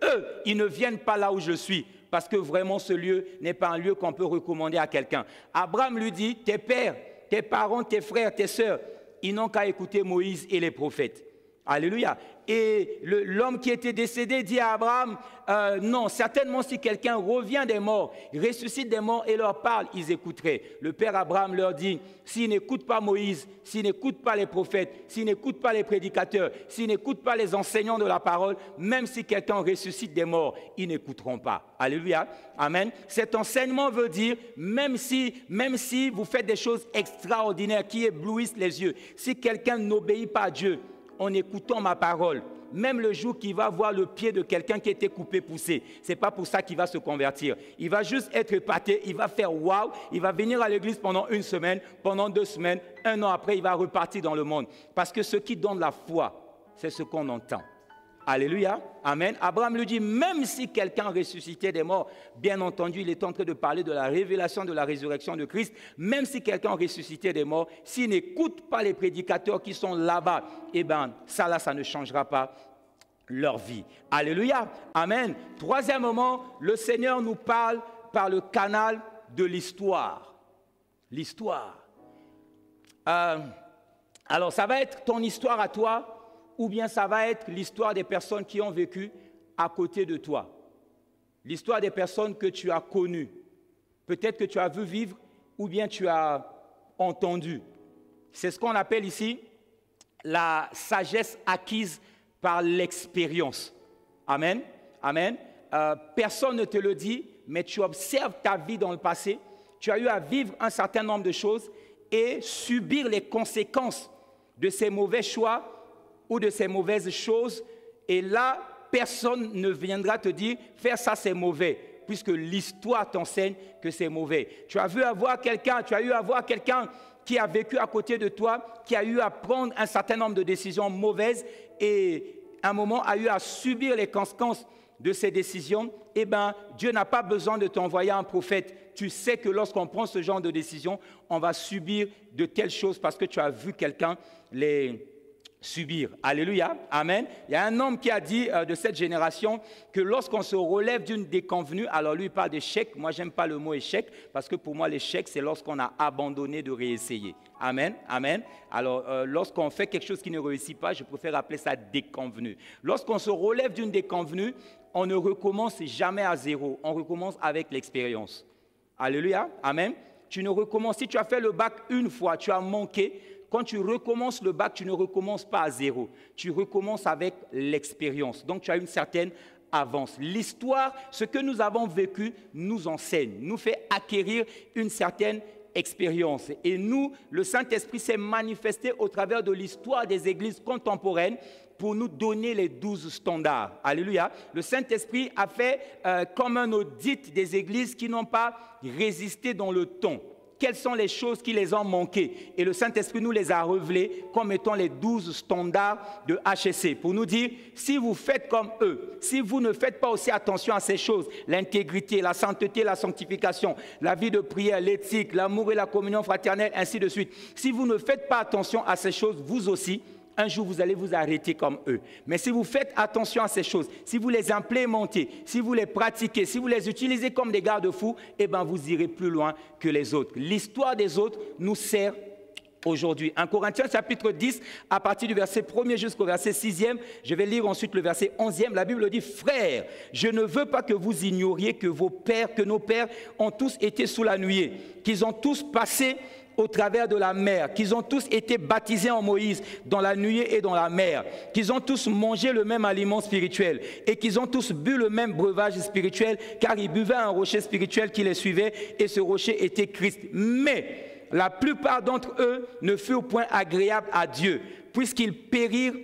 ils ne viennent pas là où je suis? Parce que vraiment, ce lieu n'est pas un lieu qu'on peut recommander à quelqu'un. Abraham lui dit, tes pères, tes parents, tes frères, tes sœurs, ils n'ont qu'à écouter Moïse et les prophètes. Alléluia. Et l'homme qui était décédé dit à Abraham, non, certainement si quelqu'un revient des morts, ressuscite des morts et leur parle, ils écouteraient. Le père Abraham leur dit, s'ils n'écoutent pas Moïse, s'ils n'écoutent pas les prophètes, s'ils n'écoutent pas les prédicateurs, s'ils n'écoutent pas les enseignants de la parole, même si quelqu'un ressuscite des morts, ils n'écouteront pas. Alléluia. Amen. Cet enseignement veut dire, même si vous faites des choses extraordinaires qui éblouissent les yeux, si quelqu'un n'obéit pas à Dieu, en écoutant ma parole, même le jour qu'il va voir le pied de quelqu'un qui a été coupé, poussé, ce n'est pas pour ça qu'il va se convertir. Il va juste être épaté, il va faire waouh, il va venir à l'église pendant 1 semaine, pendant 2 semaines, 1 an après, il va repartir dans le monde. Parce que ce qui donne la foi, c'est ce qu'on entend. Alléluia, amen. Abraham lui dit, même si quelqu'un ressuscitait des morts, bien entendu, il est en train de parler de la révélation de la résurrection de Christ, même si quelqu'un ressuscitait des morts, s'il n'écoute pas les prédicateurs qui sont là-bas, eh bien, ça ne changera pas leur vie. Alléluia, amen. Troisièmement, le Seigneur nous parle par le canal de l'histoire. L'histoire. Alors, ça va être ton histoire à toi, ou bien ça va être l'histoire des personnes qui ont vécu à côté de toi. L'histoire des personnes que tu as connues. Peut-être que tu as vu vivre, ou bien tu as entendu. C'est ce qu'on appelle ici la sagesse acquise par l'expérience. Amen. Amen. Personne ne te le dit, mais tu observes ta vie dans le passé. Tu as eu à vivre un certain nombre de choses et subir les conséquences de ces mauvais choix ou de ces mauvaises choses, et là, personne ne viendra te dire « faire ça, c'est mauvais », puisque l'histoire t'enseigne que c'est mauvais. Tu as eu à voir quelqu'un qui a vécu à côté de toi, qui a eu à prendre un certain nombre de décisions mauvaises, et à un moment a eu à subir les conséquences de ces décisions. Eh bien, Dieu n'a pas besoin de t'envoyer un prophète. Tu sais que lorsqu'on prend ce genre de décision, on va subir de telles choses parce que tu as vu quelqu'un les subir. Alléluia, amen. Il y a un homme qui a dit de cette génération que lorsqu'on se relève d'une déconvenue, alors lui il parle d'échec, moi j'aime pas le mot échec, parce que pour moi l'échec c'est lorsqu'on a abandonné de réessayer. Amen, amen. Alors lorsqu'on fait quelque chose qui ne réussit pas, je préfère appeler ça déconvenue. Lorsqu'on se relève d'une déconvenue, on ne recommence jamais à zéro, on recommence avec l'expérience. Alléluia, amen. Tu ne recommences, si tu as fait le bac une fois, tu as manqué. Quand tu recommences le bac, tu ne recommences pas à zéro. Tu recommences avec l'expérience. Donc, tu as une certaine avance. L'histoire, ce que nous avons vécu, nous enseigne, nous fait acquérir une certaine expérience. Et nous, le Saint-Esprit s'est manifesté au travers de l'histoire des églises contemporaines pour nous donner les 12 standards. Alléluia. Le Saint-Esprit a fait comme un audit des églises qui n'ont pas résisté dans le temps, quelles sont les choses qui les ont manquées. Et le Saint-Esprit nous les a révélées comme étant les 12 standards de HSC. Pour nous dire, si vous faites comme eux, si vous ne faites pas aussi attention à ces choses, l'intégrité, la sainteté, la sanctification, la vie de prière, l'éthique, l'amour et la communion fraternelle, ainsi de suite. Si vous ne faites pas attention à ces choses, vous aussi, un jour, vous allez vous arrêter comme eux. Mais si vous faites attention à ces choses, si vous les implémentez, si vous les pratiquez, si vous les utilisez comme des garde-fous, eh bien, vous irez plus loin que les autres. L'histoire des autres nous sert aujourd'hui. 1 Corinthiens chapitre 10, à partir du verset 1er jusqu'au verset 6e, je vais lire ensuite le verset 11e. La Bible dit, « Frères, je ne veux pas que vous ignoriez que nos pères ont tous été sous la nuée, qu'ils ont tous passé au travers de la mer, qu'ils ont tous été baptisés en Moïse dans la nuée et dans la mer, qu'ils ont tous mangé le même aliment spirituel et qu'ils ont tous bu le même breuvage spirituel, car ils buvaient un rocher spirituel qui les suivait et ce rocher était Christ. Mais la plupart d'entre eux ne furent point agréables à Dieu, puisqu'ils périrent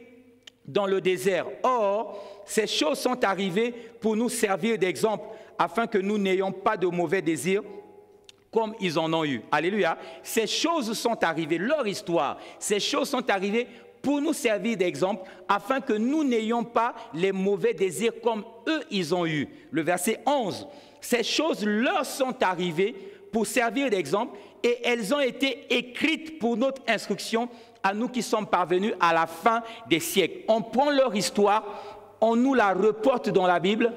dans le désert. Or, ces choses sont arrivées pour nous servir d'exemple, afin que nous n'ayons pas de mauvais désirs comme ils en ont eu. Alléluia. Ces choses sont arrivées, leur histoire, ces choses sont arrivées pour nous servir d'exemple, afin que nous n'ayons pas les mauvais désirs comme eux, ils ont eu. Le verset 11. Ces choses leur sont arrivées pour servir d'exemple et elles ont été écrites pour notre instruction à nous qui sommes parvenus à la fin des siècles. On prend leur histoire, on nous la reporte dans la Bible,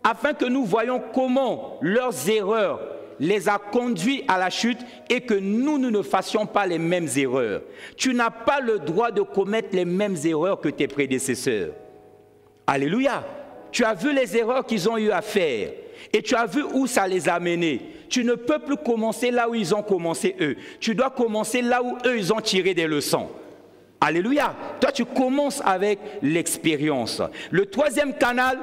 afin que nous voyions comment leurs erreurs les a conduits à la chute et que nous ne fassions pas les mêmes erreurs. Tu n'as pas le droit de commettre les mêmes erreurs que tes prédécesseurs. Alléluia. Tu as vu les erreurs qu'ils ont eu à faire et tu as vu où ça les a menés. Tu ne peux plus commencer là où ils ont commencé eux. Tu dois commencer là où eux ils ont tiré des leçons. Alléluia. Toi tu commences avec l'expérience. Le troisième canal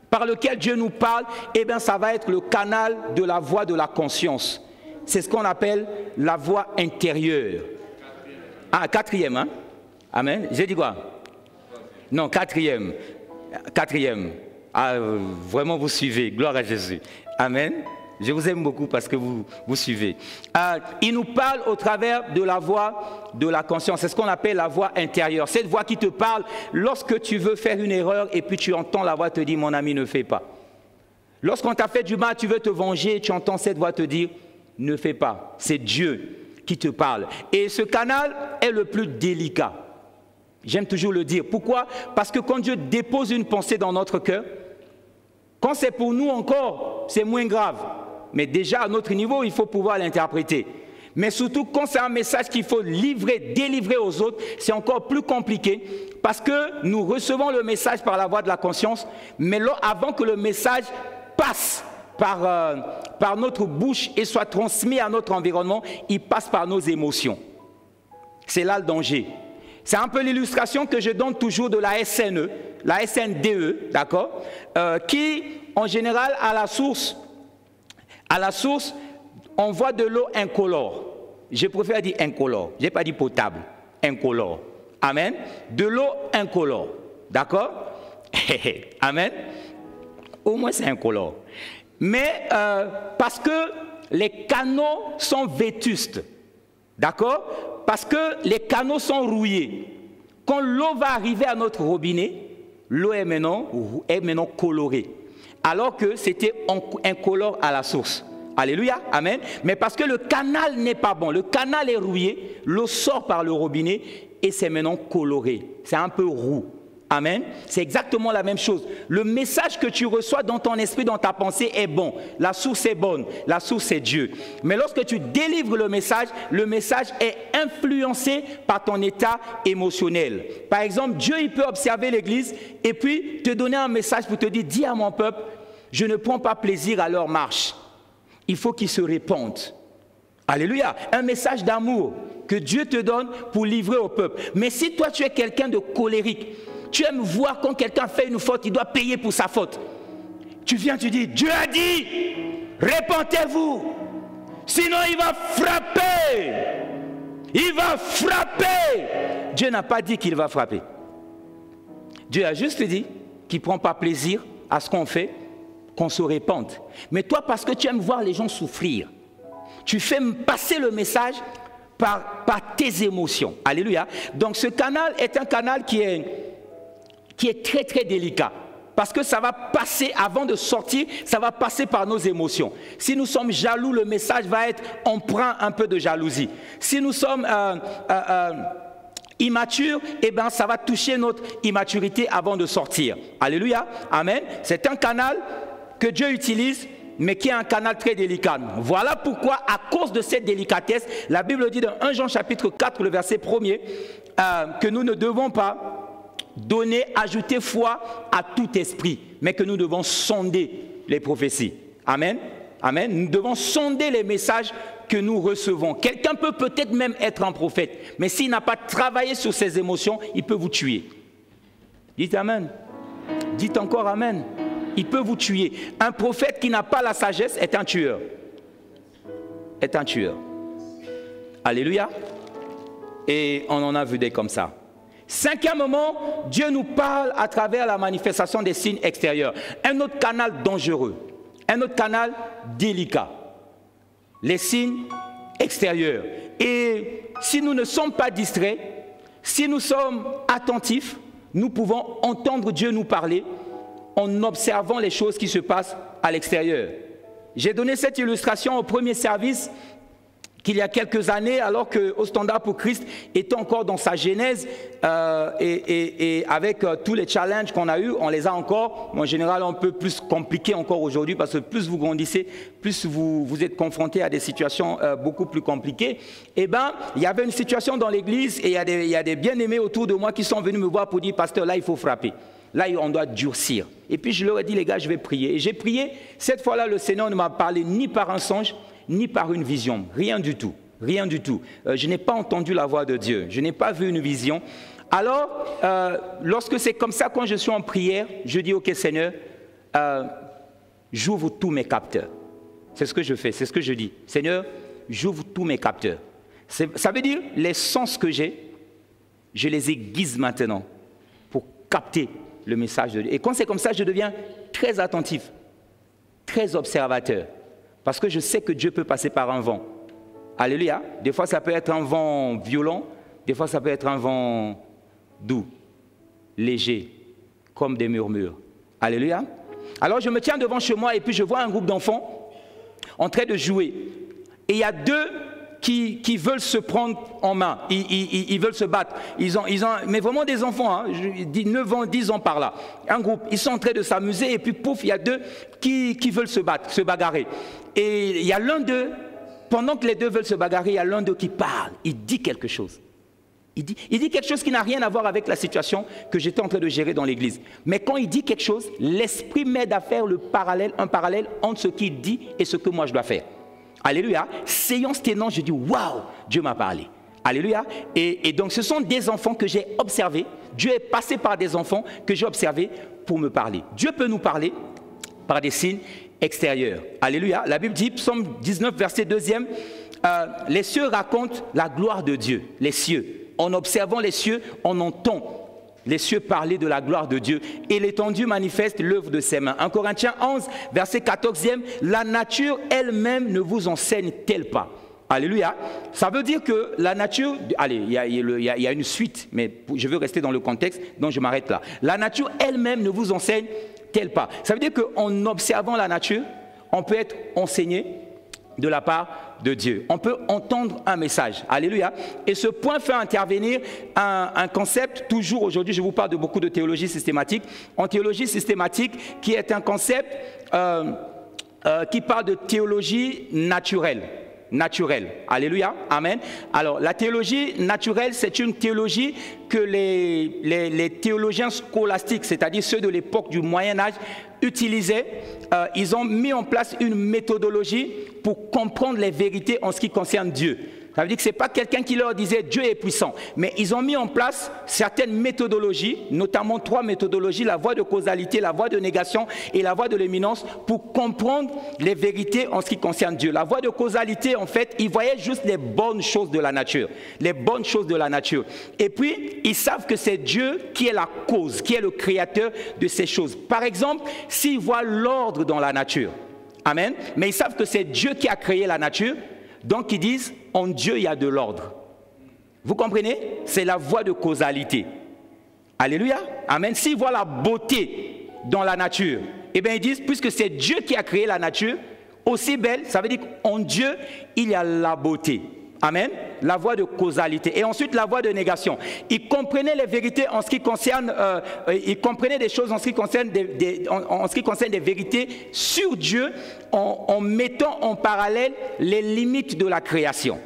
par lequel Dieu nous parle, eh bien, ça va être le canal de la voix de la conscience. C'est ce qu'on appelle la voix intérieure. Ah, quatrième, hein? Amen. J'ai dit quoi? Non, quatrième. Quatrième. Ah, vraiment, vous suivez. Gloire à Jésus. Amen. Je vous aime beaucoup parce que vous suivez. Il nous parle au travers de la voix de la conscience. C'est ce qu'on appelle la voix intérieure. Cette voix qui te parle lorsque tu veux faire une erreur et puis tu entends la voix te dire « Mon ami, ne fais pas ». Lorsqu'on t'a fait du mal, tu veux te venger, tu entends cette voix te dire « Ne fais pas ». C'est Dieu qui te parle. Et ce canal est le plus délicat. J'aime toujours le dire. Pourquoi? Parce que quand Dieu dépose une pensée dans notre cœur, quand c'est pour nous encore, c'est moins grave. Mais déjà, à notre niveau, il faut pouvoir l'interpréter. Mais surtout, quand c'est un message qu'il faut livrer, délivrer aux autres, c'est encore plus compliqué parce que nous recevons le message par la voix de la conscience, mais là, avant que le message passe par notre bouche et soit transmis à notre environnement, il passe par nos émotions. C'est là le danger. C'est un peu l'illustration que je donne toujours de la SNE, la SNDE, d'accord, qui, en général, à la source, on voit de l'eau incolore. Je préfère dire incolore. Je n'ai pas dit potable. Incolore. Amen. De l'eau incolore. D'accord? Amen. Au moins, c'est incolore. Mais parce que les canaux sont vétustes. D'accord? Parce que les canaux sont rouillés. Quand l'eau va arriver à notre robinet, l'eau est maintenant colorée. Alors que c'était incolore à la source. Alléluia, amen. Mais parce que le canal n'est pas bon, le canal est rouillé, l'eau sort par le robinet et c'est maintenant coloré. C'est un peu roux. Amen. C'est exactement la même chose. Le message que tu reçois dans ton esprit, dans ta pensée est bon. La source est bonne. La source est Dieu. Mais lorsque tu délivres le message est influencé par ton état émotionnel. Par exemple, Dieu, il peut observer l'église et puis te donner un message pour te dire, dis à mon peuple, je ne prends pas plaisir à leur marche. Il faut qu'ils se répandent. Alléluia. Un message d'amour que Dieu te donne pour livrer au peuple. Mais si toi, tu es quelqu'un de colérique, tu aimes voir quand quelqu'un fait une faute, il doit payer pour sa faute. Tu viens, tu dis, Dieu a dit, répentez-vous, sinon il va frapper. Il va frapper. Dieu n'a pas dit qu'il va frapper. Dieu a juste dit qu'il ne prend pas plaisir à ce qu'on fait, qu'on se répande. Mais toi, parce que tu aimes voir les gens souffrir, Tu fais passer le message par tes émotions. Alléluia. Donc ce canal est un canal qui est très très délicat. Parce que ça va passer, avant de sortir, ça va passer par nos émotions. Si nous sommes jaloux, le message va être empreint un peu de jalousie. Si nous sommes immatures, eh bien ça va toucher notre immaturité avant de sortir. Alléluia. Amen. C'est un canal que Dieu utilise, mais qui est un canal très délicat. Voilà pourquoi, à cause de cette délicatesse, la Bible dit dans 1 Jean chapitre 4, le verset 1er, que nous ne devons pas ajouter foi à tout esprit, mais que nous devons sonder les prophéties. Amen. Amen. Nous devons sonder les messages que nous recevons. Quelqu'un peut peut-être même être un prophète, mais s'il n'a pas travaillé sur ses émotions, il peut vous tuer. Dites Amen. Dites encore Amen. Il peut vous tuer. Un prophète qui n'a pas la sagesse est un tueur. Est un tueur. Alléluia. Et on en a vu des comme ça. Cinquièmement, Dieu nous parle à travers la manifestation des signes extérieurs. Un autre canal dangereux, un autre canal délicat. Les signes extérieurs. Et si nous ne sommes pas distraits, si nous sommes attentifs, nous pouvons entendre Dieu nous parler en observant les choses qui se passent à l'extérieur. J'ai donné cette illustration au premier service qu'il y a quelques années, alors qu'au Standard pour Christ était encore dans sa genèse et avec tous les challenges qu'on a eus, on les a encore, en général un peu plus compliqués encore aujourd'hui, parce que plus vous grandissez, plus vous êtes confrontés à des situations beaucoup plus compliquées. Et bien, il y avait une situation dans l'église et il y a des bien-aimés autour de moi qui sont venus me voir pour dire, pasteur, là il faut frapper. Là, on doit durcir. Et puis je leur ai dit, les gars, je vais prier. Et j'ai prié. Cette fois-là, le Seigneur ne m'a parlé ni par un songe, ni par une vision. Rien du tout. Rien du tout. Je n'ai pas entendu la voix de Dieu. Je n'ai pas vu une vision. Alors, lorsque c'est comme ça, quand je suis en prière, je dis, OK, Seigneur, j'ouvre tous mes capteurs. C'est ce que je fais, c'est ce que je dis. Seigneur, j'ouvre tous mes capteurs. Ça veut dire, les sens que j'ai, je les aiguise maintenant pour capter le message de Dieu. Et quand c'est comme ça, je deviens très attentif, très observateur. Parce que je sais que Dieu peut passer par un vent. Alléluia. Des fois, ça peut être un vent violent. Des fois, ça peut être un vent doux, léger, comme des murmures. Alléluia. Alors, je me tiens devant chez moi et puis je vois un groupe d'enfants en train de jouer. Et il y a deux qui veulent se prendre en main. Ils veulent se battre. Mais vraiment des enfants, hein, 9 ans, 10 ans par là. Un groupe, ils sont en train de s'amuser et puis pouf, il y a deux qui veulent se battre, se bagarrer. Et il y a l'un d'eux, pendant que les deux veulent se bagarrer, il y a l'un d'eux qui parle. Il dit quelque chose. Il dit quelque chose qui n'a rien à voir avec la situation que j'étais en train de gérer dans l'église. Mais quand il dit quelque chose, l'esprit m'aide à faire un parallèle entre ce qu'il dit et ce que moi je dois faire. Alléluia. Séance tenante, je dis waouh, Dieu m'a parlé. Alléluia. Et donc ce sont des enfants que j'ai observés. Dieu est passé par des enfants que j'ai observés pour me parler. Dieu peut nous parler par des signes extérieurs. Alléluia. La Bible dit, psaume 19, verset 2e, les cieux racontent la gloire de Dieu. Les cieux. En observant les cieux, on entend les cieux parler de la gloire de Dieu et l'étendue manifeste l'œuvre de ses mains. 1 Corinthiens 11, verset 14e, la nature elle-même ne vous enseigne-t-elle pas? Alléluia. Ça veut dire que la nature, allez, il y a une suite, mais je veux rester dans le contexte, donc je m'arrête là. La nature elle-même ne vous enseigne-t-elle pas? Ça veut dire qu'en observant la nature, on peut être enseigné de la part de Dieu. On peut entendre un message. Alléluia. Et ce point fait intervenir un concept, toujours aujourd'hui, je vous parle de beaucoup de théologie systématique. En théologie systématique, qui est un concept qui parle de théologie naturelle. Alléluia. Amen. Alors, la théologie naturelle, c'est une théologie que les théologiens scolastiques, c'est-à-dire ceux de l'époque du Moyen-Âge, utilisaient. Ils ont mis en place une méthodologie pour comprendre les vérités en ce qui concerne Dieu. Ça veut dire que ce n'est pas quelqu'un qui leur disait Dieu est puissant, mais ils ont mis en place certaines méthodologies, notamment 3 méthodologies, la voie de causalité, la voie de négation et la voie de l'éminence, pour comprendre les vérités en ce qui concerne Dieu. La voie de causalité, en fait, ils voyaient juste les bonnes choses de la nature, les bonnes choses de la nature. Et puis, ils savent que c'est Dieu qui est la cause, qui est le créateur de ces choses. Par exemple, s'ils voient l'ordre dans la nature, amen, mais ils savent que c'est Dieu qui a créé la nature. Donc ils disent, en Dieu il y a de l'ordre. Vous comprenez? C'est la voie de causalité. Alléluia. Amen. S'ils voient la beauté dans la nature, eh bien ils disent, puisque c'est Dieu qui a créé la nature, aussi belle, ça veut dire qu'en Dieu, il y a la beauté. Amen. La voie de causalité. Et ensuite, la voie de négation. Ils comprenaient les vérités en ce qui concerne, ils comprenaient des choses en ce qui concerne des vérités sur Dieu en mettant en parallèle les limites de la création.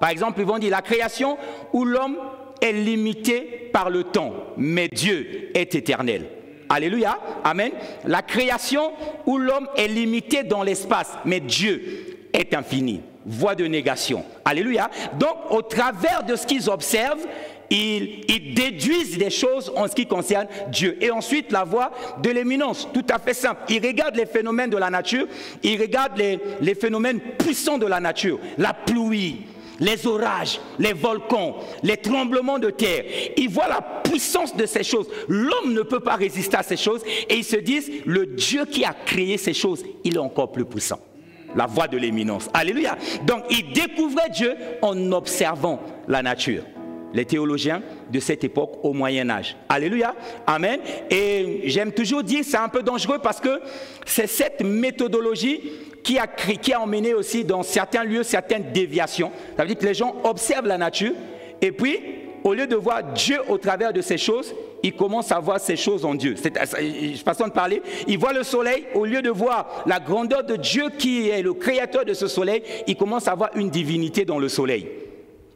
Par exemple, ils vont dire la création où l'homme est limité par le temps, mais Dieu est éternel. Alléluia, amen. La création où l'homme est limité dans l'espace, mais Dieu est infini. Voie de négation. Alléluia. Donc, au travers de ce qu'ils observent, ils déduisent des choses en ce qui concerne Dieu. Et ensuite, la voie de l'éminence, tout à fait simple. Ils regardent les phénomènes de la nature, ils regardent les phénomènes puissants de la nature, la pluie, les orages, les volcans, les tremblements de terre. Ils voient la puissance de ces choses. L'homme ne peut pas résister à ces choses et ils se disent, le Dieu qui a créé ces choses, il est encore plus puissant. La voie de l'éminence. Alléluia. Donc, ils découvraient Dieu en observant la nature. Les théologiens de cette époque au Moyen-Âge. Alléluia. Amen. Et j'aime toujours dire, c'est un peu dangereux parce que c'est cette méthodologie qui a emmené aussi dans certains lieux certaines déviations. Ça veut dire que les gens observent la nature et puis, au lieu de voir Dieu au travers de ces choses, ils commencent à voir ces choses en Dieu. C'est façon de parler. Ils voient le soleil, au lieu de voir la grandeur de Dieu qui est le créateur de ce soleil, ils commencent à voir une divinité dans le soleil.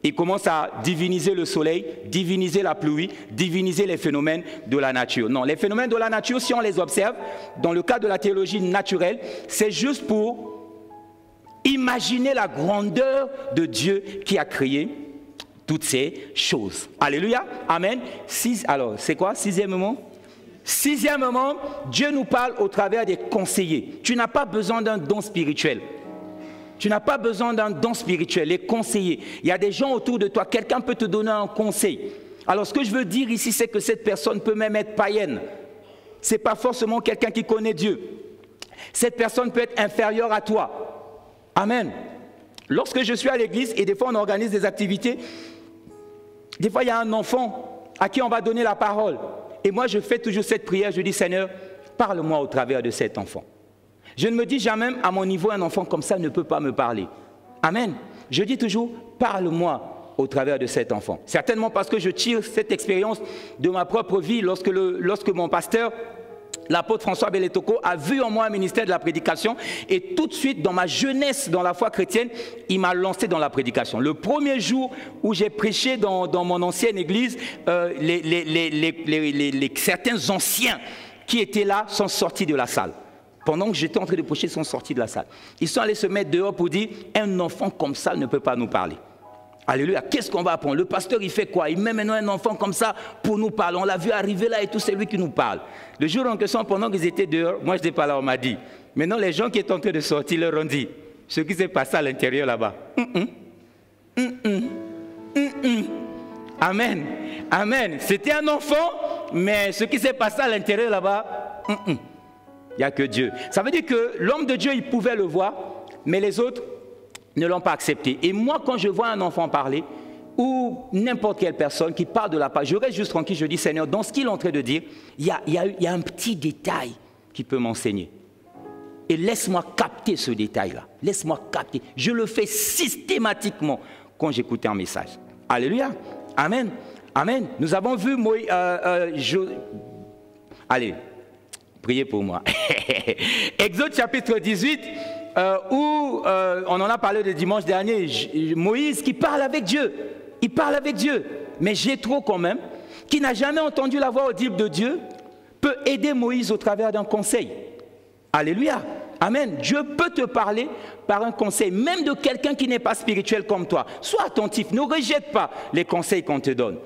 Ils commencent à diviniser le soleil, diviniser la pluie, diviniser les phénomènes de la nature. Non, les phénomènes de la nature, si on les observe, dans le cas de la théologie naturelle, c'est juste pour imaginer la grandeur de Dieu qui a créé toutes ces choses. Alléluia. Amen. Alors, c'est quoi? Sixièmement, Dieu nous parle au travers des conseillers. Tu n'as pas besoin d'un don spirituel. Tu n'as pas besoin d'un don spirituel, les conseillers. Il y a des gens autour de toi, quelqu'un peut te donner un conseil. Alors ce que je veux dire ici, c'est que cette personne peut même être païenne. Ce n'est pas forcément quelqu'un qui connaît Dieu. Cette personne peut être inférieure à toi. Amen. Lorsque je suis à l'église, et des fois on organise des activités, des fois il y a un enfant à qui on va donner la parole. Et moi je fais toujours cette prière, je dis Seigneur, parle-moi au travers de cet enfant. Je ne me dis jamais, à mon niveau, un enfant comme ça ne peut pas me parler. Amen. Je dis toujours, parle-moi au travers de cet enfant. Certainement parce que je tire cette expérience de ma propre vie lorsque mon pasteur, l'apôtre François Belletoko, a vu en moi un ministère de la prédication et tout de suite, dans ma jeunesse, dans la foi chrétienne, il m'a lancé dans la prédication. Le premier jour où j'ai prêché dans mon ancienne église, certains anciens qui étaient là sont sortis de la salle. Pendant que j'étais en train de prêcher, ils sont sortis de la salle. Ils sont allés se mettre dehors pour dire, un enfant comme ça ne peut pas nous parler. Alléluia. Qu'est-ce qu'on va apprendre? Le pasteur, il fait quoi? Il met maintenant un enfant comme ça pour nous parler. On l'a vu arriver là et tout, c'est lui qui nous parle. Le jour en question, pendant qu'ils étaient dehors, moi je n'étais pas là, on m'a dit. Maintenant, les gens qui étaient en train de sortir leur ont dit, ce qui s'est passé à l'intérieur là-bas. Amen. Amen. C'était un enfant, mais ce qui s'est passé à l'intérieur là-bas, il n'y a que Dieu. Ça veut dire que l'homme de Dieu, il pouvait le voir, mais les autres ne l'ont pas accepté. Et moi, quand je vois un enfant parler, ou n'importe quelle personne qui parle de la parole, je reste juste tranquille, je dis Seigneur, dans ce qu'il est en train de dire, il y a un petit détail qui peut m'enseigner. Et laisse-moi capter ce détail-là. Laisse-moi capter. Je le fais systématiquement quand j'écoute un message. Alléluia. Amen. Amen. Nous avons vu Moïse... Allez. Priez pour moi. Exode chapitre 18, où on en a parlé le dimanche dernier, Moïse qui parle avec Dieu. Il parle avec Dieu. Mais Jéthro quand même, qui n'a jamais entendu la voix audible de Dieu, peut aider Moïse au travers d'un conseil. Alléluia. Amen. Dieu peut te parler par un conseil, même de quelqu'un qui n'est pas spirituel comme toi. Sois attentif, ne rejette pas les conseils qu'on te donne.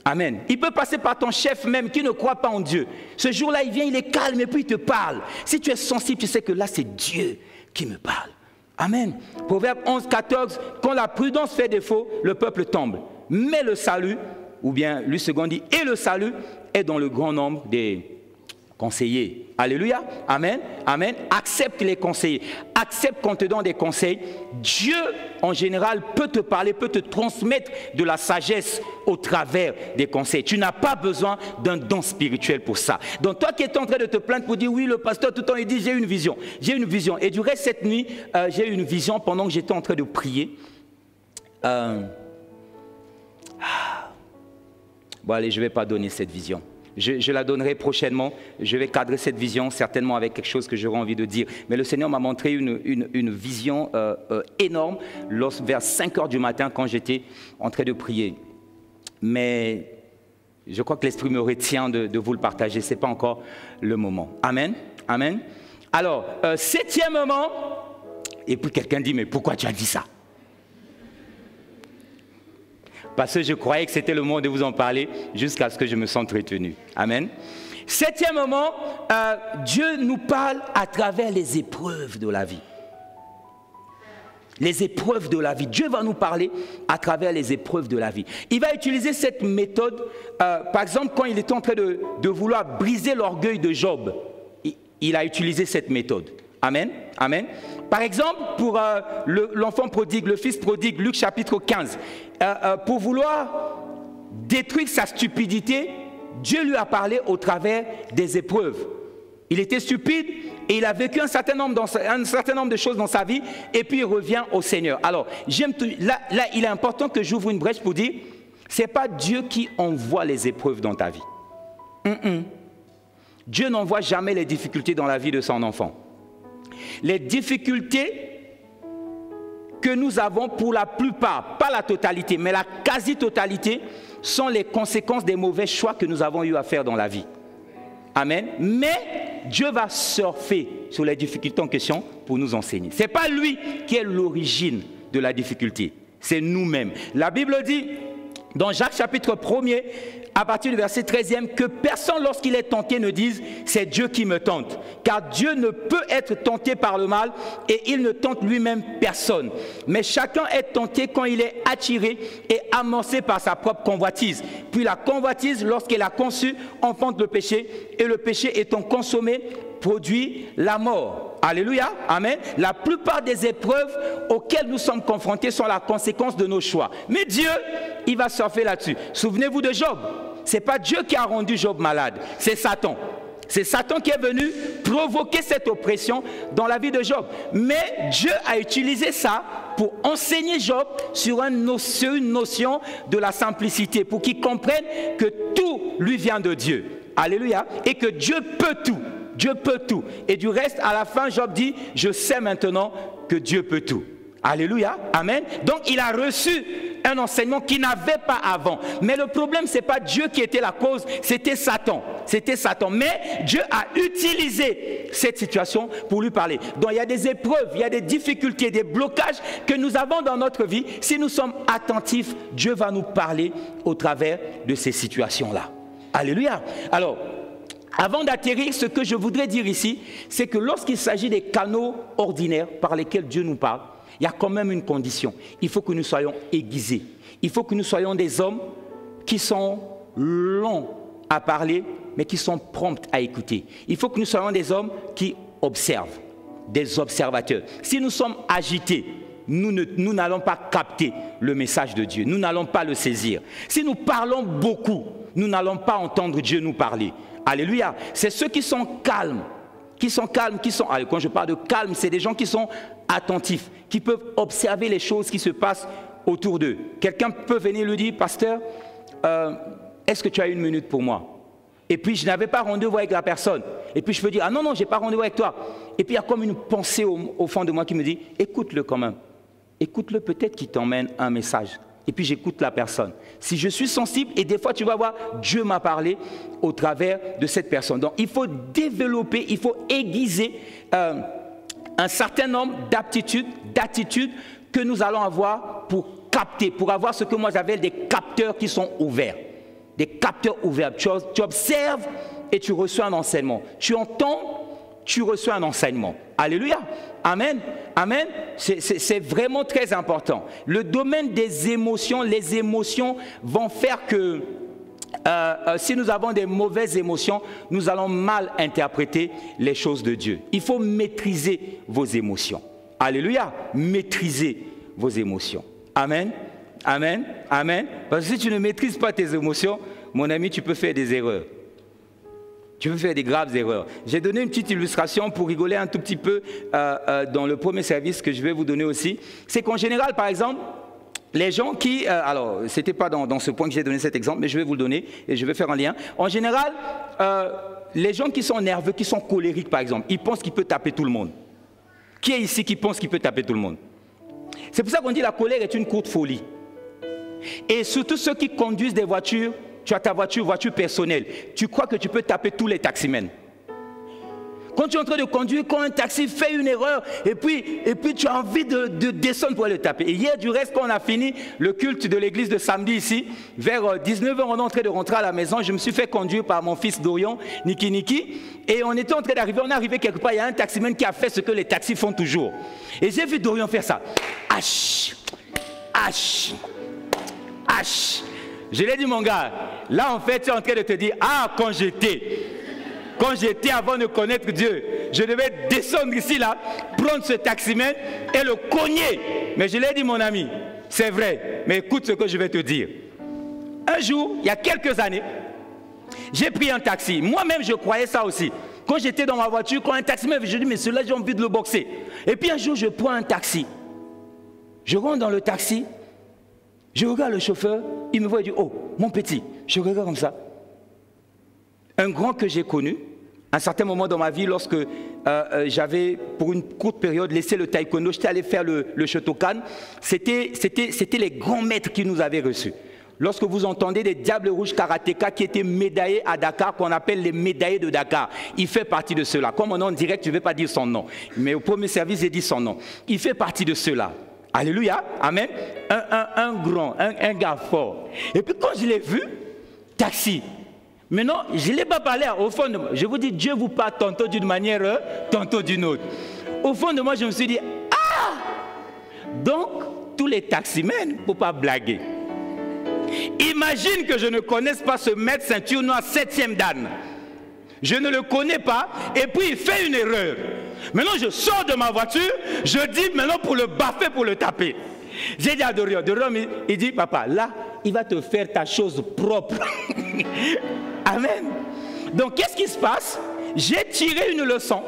Amen. Il peut passer par ton chef même qui ne croit pas en Dieu. Ce jour-là, il vient, il est calme et puis il te parle. Si tu es sensible, tu sais que là, c'est Dieu qui me parle. Amen. Proverbe 11, 14, quand la prudence fait défaut, le peuple tombe. Mais le salut, ou bien lui second dit, et le salut est dans le grand nombre des conseiller. Alléluia. Amen. Amen. Accepte les conseillers. Accepte qu'on te donne des conseils. Dieu, en général, peut te parler, peut te transmettre de la sagesse au travers des conseils. Tu n'as pas besoin d'un don spirituel pour ça. Donc toi qui es en train de te plaindre pour dire, oui, le pasteur tout le temps, il dit, j'ai une vision. J'ai une vision. Et du reste, cette nuit, j'ai eu une vision pendant que j'étais en train de prier. Bon, allez, je ne vais pas donner cette vision. Je la donnerai prochainement. Je vais cadrer cette vision certainement avec quelque chose que j'aurai envie de dire. Mais le Seigneur m'a montré une vision énorme vers 5 heures du matin quand j'étais en train de prier. Mais je crois que l'Esprit me retient de vous le partager. Ce n'est pas encore le moment. Amen. Amen. Alors, 7e, et puis quelqu'un dit, mais pourquoi tu as dit ça? Parce que je croyais que c'était le moment de vous en parler jusqu'à ce que je me sente retenu. Amen. 7e, Dieu nous parle à travers les épreuves de la vie. Les épreuves de la vie. Dieu va nous parler à travers les épreuves de la vie. Il va utiliser cette méthode, par exemple, quand il est en train de vouloir briser l'orgueil de Job. Il a utilisé cette méthode. Amen. Amen. Par exemple, pour l'enfant prodigue, le fils prodigue, Luc chapitre 15, pour vouloir détruire sa stupidité, Dieu lui a parlé au travers des épreuves. Il était stupide et il a vécu un certain nombre de choses dans sa vie et puis il revient au Seigneur. Alors, là, il est important que j'ouvre une brèche pour dire, ce n'est pas Dieu qui envoie les épreuves dans ta vie. Dieu n'envoie jamais les difficultés dans la vie de son enfant. Les difficultés que nous avons pour la plupart, pas la totalité, mais la quasi-totalité, sont les conséquences des mauvais choix que nous avons eu à faire dans la vie. Amen. Mais Dieu va surfer sur les difficultés en question pour nous enseigner. Ce n'est pas lui qui est l'origine de la difficulté, c'est nous-mêmes. La Bible dit, dans Jacques chapitre 1er, à partir du verset 13e, que personne lorsqu'il est tenté ne dise « c'est Dieu qui me tente ». Car Dieu ne peut être tenté par le mal et il ne tente lui-même personne. Mais chacun est tenté quand il est attiré et amorcé par sa propre convoitise. Puis la convoitise, lorsqu'elle a conçu, enfante le péché. Et le péché étant consommé, produit la mort. Alléluia, amen. La plupart des épreuves auxquelles nous sommes confrontés sont la conséquence de nos choix. Mais Dieu, il va surfer là-dessus. Souvenez-vous de Job. Ce n'est pas Dieu qui a rendu Job malade, c'est Satan. C'est Satan qui est venu provoquer cette oppression dans la vie de Job. Mais Dieu a utilisé ça pour enseigner Job sur une notion de la simplicité, pour qu'il comprenne que tout lui vient de Dieu. Alléluia. Et que Dieu peut tout. Dieu peut tout. Et du reste, à la fin, Job dit, je sais maintenant que Dieu peut tout. Alléluia, amen. Donc il a reçu un enseignement qu'il n'avait pas avant. Mais le problème, ce n'est pas Dieu qui était la cause, c'était Satan. C'était Satan. Mais Dieu a utilisé cette situation pour lui parler. Donc il y a des épreuves, il y a des difficultés, des blocages que nous avons dans notre vie. Si nous sommes attentifs, Dieu va nous parler au travers de ces situations-là. Alléluia. Alors, avant d'atterrir, ce que je voudrais dire ici, c'est que lorsqu'il s'agit des canaux ordinaires par lesquels Dieu nous parle, il y a quand même une condition. Il faut que nous soyons aiguisés. Il faut que nous soyons des hommes qui sont longs à parler, mais qui sont prompts à écouter. Il faut que nous soyons des hommes qui observent, des observateurs. Si nous sommes agités, nous n'allons pas capter le message de Dieu. Nous n'allons pas le saisir. Si nous parlons beaucoup, nous n'allons pas entendre Dieu nous parler. Alléluia. C'est ceux qui sont calmes. Quand je parle de calme, c'est des gens qui sont attentifs, qui peuvent observer les choses qui se passent autour d'eux. Quelqu'un peut venir lui dire, pasteur, est-ce que tu as une minute pour moi? Et puis je n'avais pas rendez-vous avec la personne. Et puis je peux dire, ah non, je n'ai pas rendez-vous avec toi. Et puis il y a comme une pensée au fond de moi qui me dit, écoute-le quand même. Écoute-le, peut-être qu'il t'emmène un message. Et puis j'écoute la personne. Si je suis sensible, et des fois tu vas voir, Dieu m'a parlé au travers de cette personne. Donc il faut développer, il faut aiguiser un certain nombre d'attitudes que nous allons avoir pour capter, pour avoir ce que moi j'appelle des capteurs qui sont ouverts. Des capteurs ouverts. Tu observes et tu reçois un enseignement. Tu entends, tu reçois un enseignement. Alléluia. Amen. Amen. C'est vraiment très important. Le domaine des émotions, les émotions vont faire que si nous avons des mauvaises émotions, nous allons mal interpréter les choses de Dieu. Il faut maîtriser vos émotions. Alléluia. Maîtriser vos émotions. Amen. Amen. Amen. Parce que si tu ne maîtrises pas tes émotions, mon ami, tu peux faire des erreurs. Tu peux faire des graves erreurs. J'ai donné une petite illustration pour rigoler un tout petit peu dans le premier service que je vais vous donner aussi. C'est qu'en général, par exemple, les gens qui... alors, ce n'était pas dans ce point que j'ai donné cet exemple, mais je vais vous le donner et je vais faire un lien. En général, les gens qui sont nerveux, qui sont colériques, par exemple, ils pensent qu'ils peuvent taper tout le monde. Qui est ici qui pense qu'il peut taper tout le monde? C'est pour ça qu'on dit que la colère est une courte folie. Et surtout ceux qui conduisent des voitures, tu as ta voiture personnelle, tu crois que tu peux taper tous les taximens. Quand tu es en train de conduire, quand un taxi fait une erreur, et puis tu as envie de descendre pour le taper. Et hier, du reste, quand on a fini le culte de l'église de samedi ici, vers 19h, on est en train de rentrer à la maison. Je me suis fait conduire par mon fils Dorian, Niki, et on était en train d'arriver, on est arrivé quelque part, il y a un taximan qui a fait ce que les taxis font toujours. Et j'ai vu Dorian faire ça. H. Je l'ai dit, mon gars, là en fait, tu es en train de te dire, ah, quand j'étais avant de connaître Dieu, je devais descendre ici, là, prendre ce taximan et le cogner. Mais je l'ai dit, mon ami, c'est vrai, mais écoute ce que je vais te dire. Un jour, il y a quelques années, j'ai pris un taxi. Moi-même, je croyais ça aussi. Quand j'étais dans ma voiture, quand un taximan, je dis, mais celui-là, j'ai envie de le boxer. Et puis un jour, je prends un taxi. Je rentre dans le taxi. Je regarde le chauffeur, il me voit et dit, oh, mon petit, je regarde comme ça. Un grand que j'ai connu, à un certain moment dans ma vie, lorsque j'avais, pour une courte période, laissé le taekwondo, j'étais allé faire le Shotokan, c'était les grands maîtres qui nous avaient reçus. Lorsque vous entendez des Diables Rouges karatéka qui étaient médaillés à Dakar, qu'on appelle les médaillés de Dakar, il fait partie de ceux-là. Comme on est en direct, je ne vais pas dire son nom, mais au premier service, j'ai dit son nom. Il fait partie de ceux-là. Alléluia, amen. Un grand, un gars fort. Et puis quand je l'ai vu, taxi. Maintenant, je ne l'ai pas parlé au fond de moi. Je vous dis, Dieu vous parle tantôt d'une manière, tantôt d'une autre. Au fond de moi, je me suis dit, ah! Donc, tous les taximens, il ne faut pas blaguer. Imagine que je ne connaisse pas ce maître ceinture noire 7e dan. Je ne le connais pas, et puis il fait une erreur. Maintenant, je sors de ma voiture, je dis maintenant pour le baffer, pour le taper. J'ai dit à Dorian, il dit, papa, là, il va te faire ta chose propre. Amen. Donc, qu'est-ce qui se passe? J'ai tiré une leçon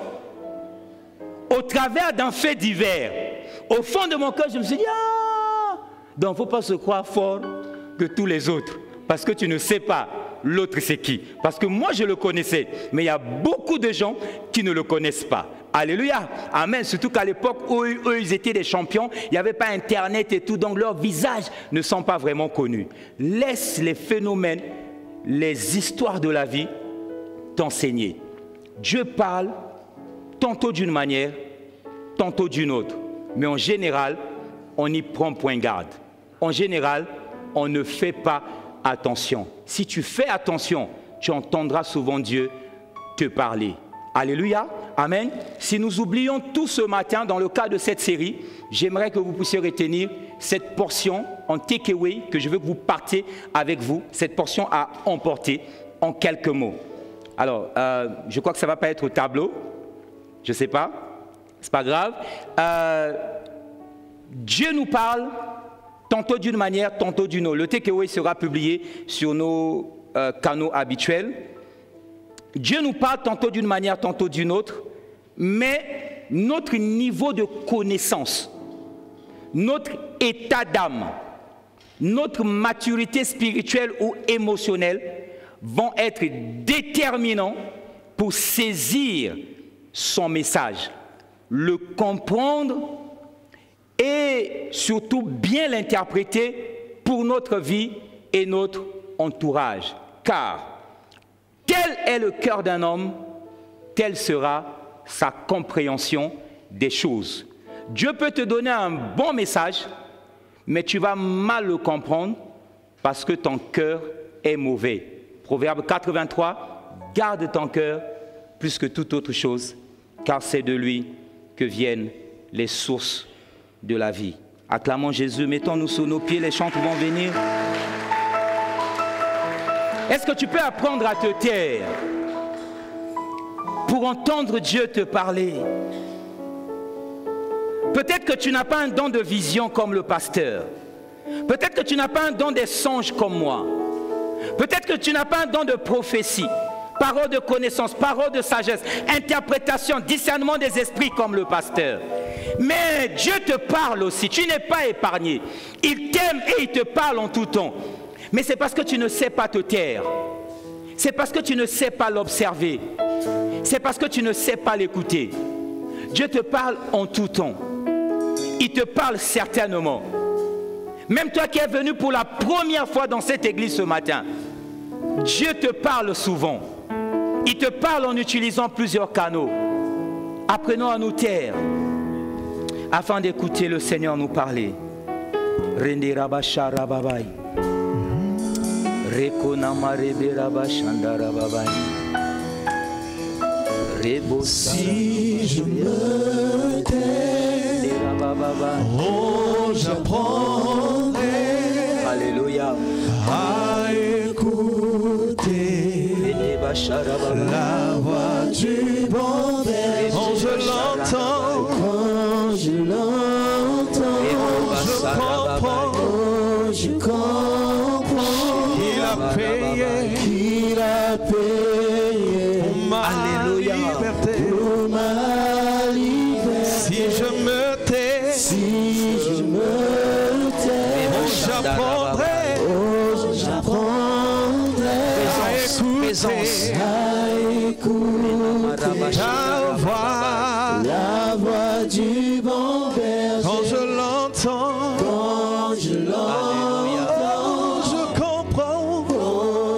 au travers d'un fait divers. Au fond de mon cœur, je me suis dit, ah! Donc, il ne faut pas se croire fort que tous les autres, parce que tu ne sais pas l'autre c'est qui. Parce que moi, je le connaissais, mais il y a beaucoup de gens qui ne le connaissent pas. Alléluia, amen. Surtout qu'à l'époque où eux, ils étaient des champions, il n'y avait pas Internet et tout, donc leurs visages ne sont pas vraiment connus. Laisse les phénomènes, les histoires de la vie t'enseigner. Dieu parle tantôt d'une manière, tantôt d'une autre. Mais en général, on n'y prend point garde. En général, on ne fait pas attention. Si tu fais attention, tu entendras souvent Dieu te parler. Alléluia, amen. Si nous oublions tout ce matin, dans le cadre de cette série, j'aimerais que vous puissiez retenir cette portion en takeaway, que je veux que vous partiez avec vous, cette portion à emporter en quelques mots. Alors, je crois que ça ne va pas être au tableau, je ne sais pas, c'est pas grave. Dieu nous parle tantôt d'une manière, tantôt d'une autre. Le takeaway sera publié sur nos canaux habituels. Dieu nous parle tantôt d'une manière, tantôt d'une autre, mais notre niveau de connaissance, notre état d'âme, notre maturité spirituelle ou émotionnelle vont être déterminants pour saisir son message, le comprendre et surtout bien l'interpréter pour notre vie et notre entourage. Car tel est le cœur d'un homme, telle sera sa compréhension des choses. Dieu peut te donner un bon message, mais tu vas mal le comprendre parce que ton cœur est mauvais. Proverbe 83, garde ton cœur plus que toute autre chose, car c'est de lui que viennent les sources de la vie. Acclamons Jésus, mettons-nous sur nos pieds, les chants vont venir. Est-ce que tu peux apprendre à te taire pour entendre Dieu te parler? Peut-être que tu n'as pas un don de vision comme le pasteur. Peut-être que tu n'as pas un don des songes comme moi. Peut-être que tu n'as pas un don de prophétie, parole de connaissance, parole de sagesse, interprétation, discernement des esprits comme le pasteur. Mais Dieu te parle aussi, tu n'es pas épargné. Il t'aime et il te parle en tout temps. Mais c'est parce que tu ne sais pas te taire. C'est parce que tu ne sais pas l'observer. C'est parce que tu ne sais pas l'écouter. Dieu te parle en tout temps. Il te parle certainement. Même toi qui es venu pour la première fois dans cette église ce matin, Dieu te parle souvent. Il te parle en utilisant plusieurs canaux. Apprenons à nous taire afin d'écouter le Seigneur nous parler. Si je me tais, oh, j'apprendrai, alléluia, à écouter la voix du bon berger. Quand je l'entends, je comprends qu'il a payé pour ma liberté. Si je me tais, j'apprendrai à écouter la voix du bon berger. Quand je l'entends,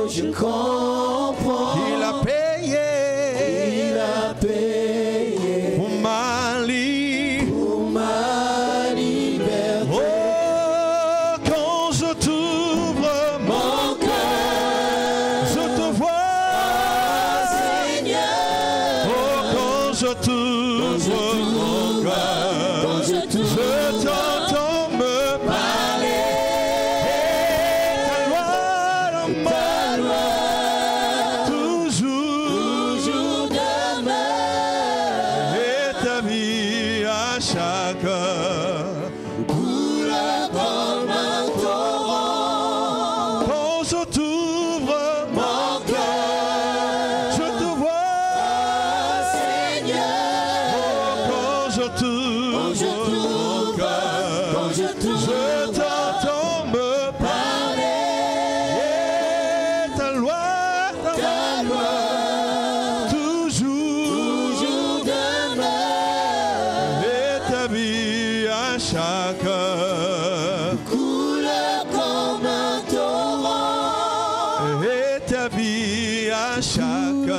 je comprends qu'il a payé pour ma liberté. Oh, quand je t'ouvre mon cœur, je te vois, Seigneur. Oh, quand je t'ouvre mon cœur, je t'entends me parler. Ta loi toujours demeure, et ta vie à chaque couleur comme un torrent. Quand je t'ouvre mon cœur, je te vois, Seigneur. Oh, quand je t'ouvre mon cœur, je t'entends me parler. Et ta loi toujours demeure, et ta vie à chaque couleur comme un torrent, et ta vie à chaque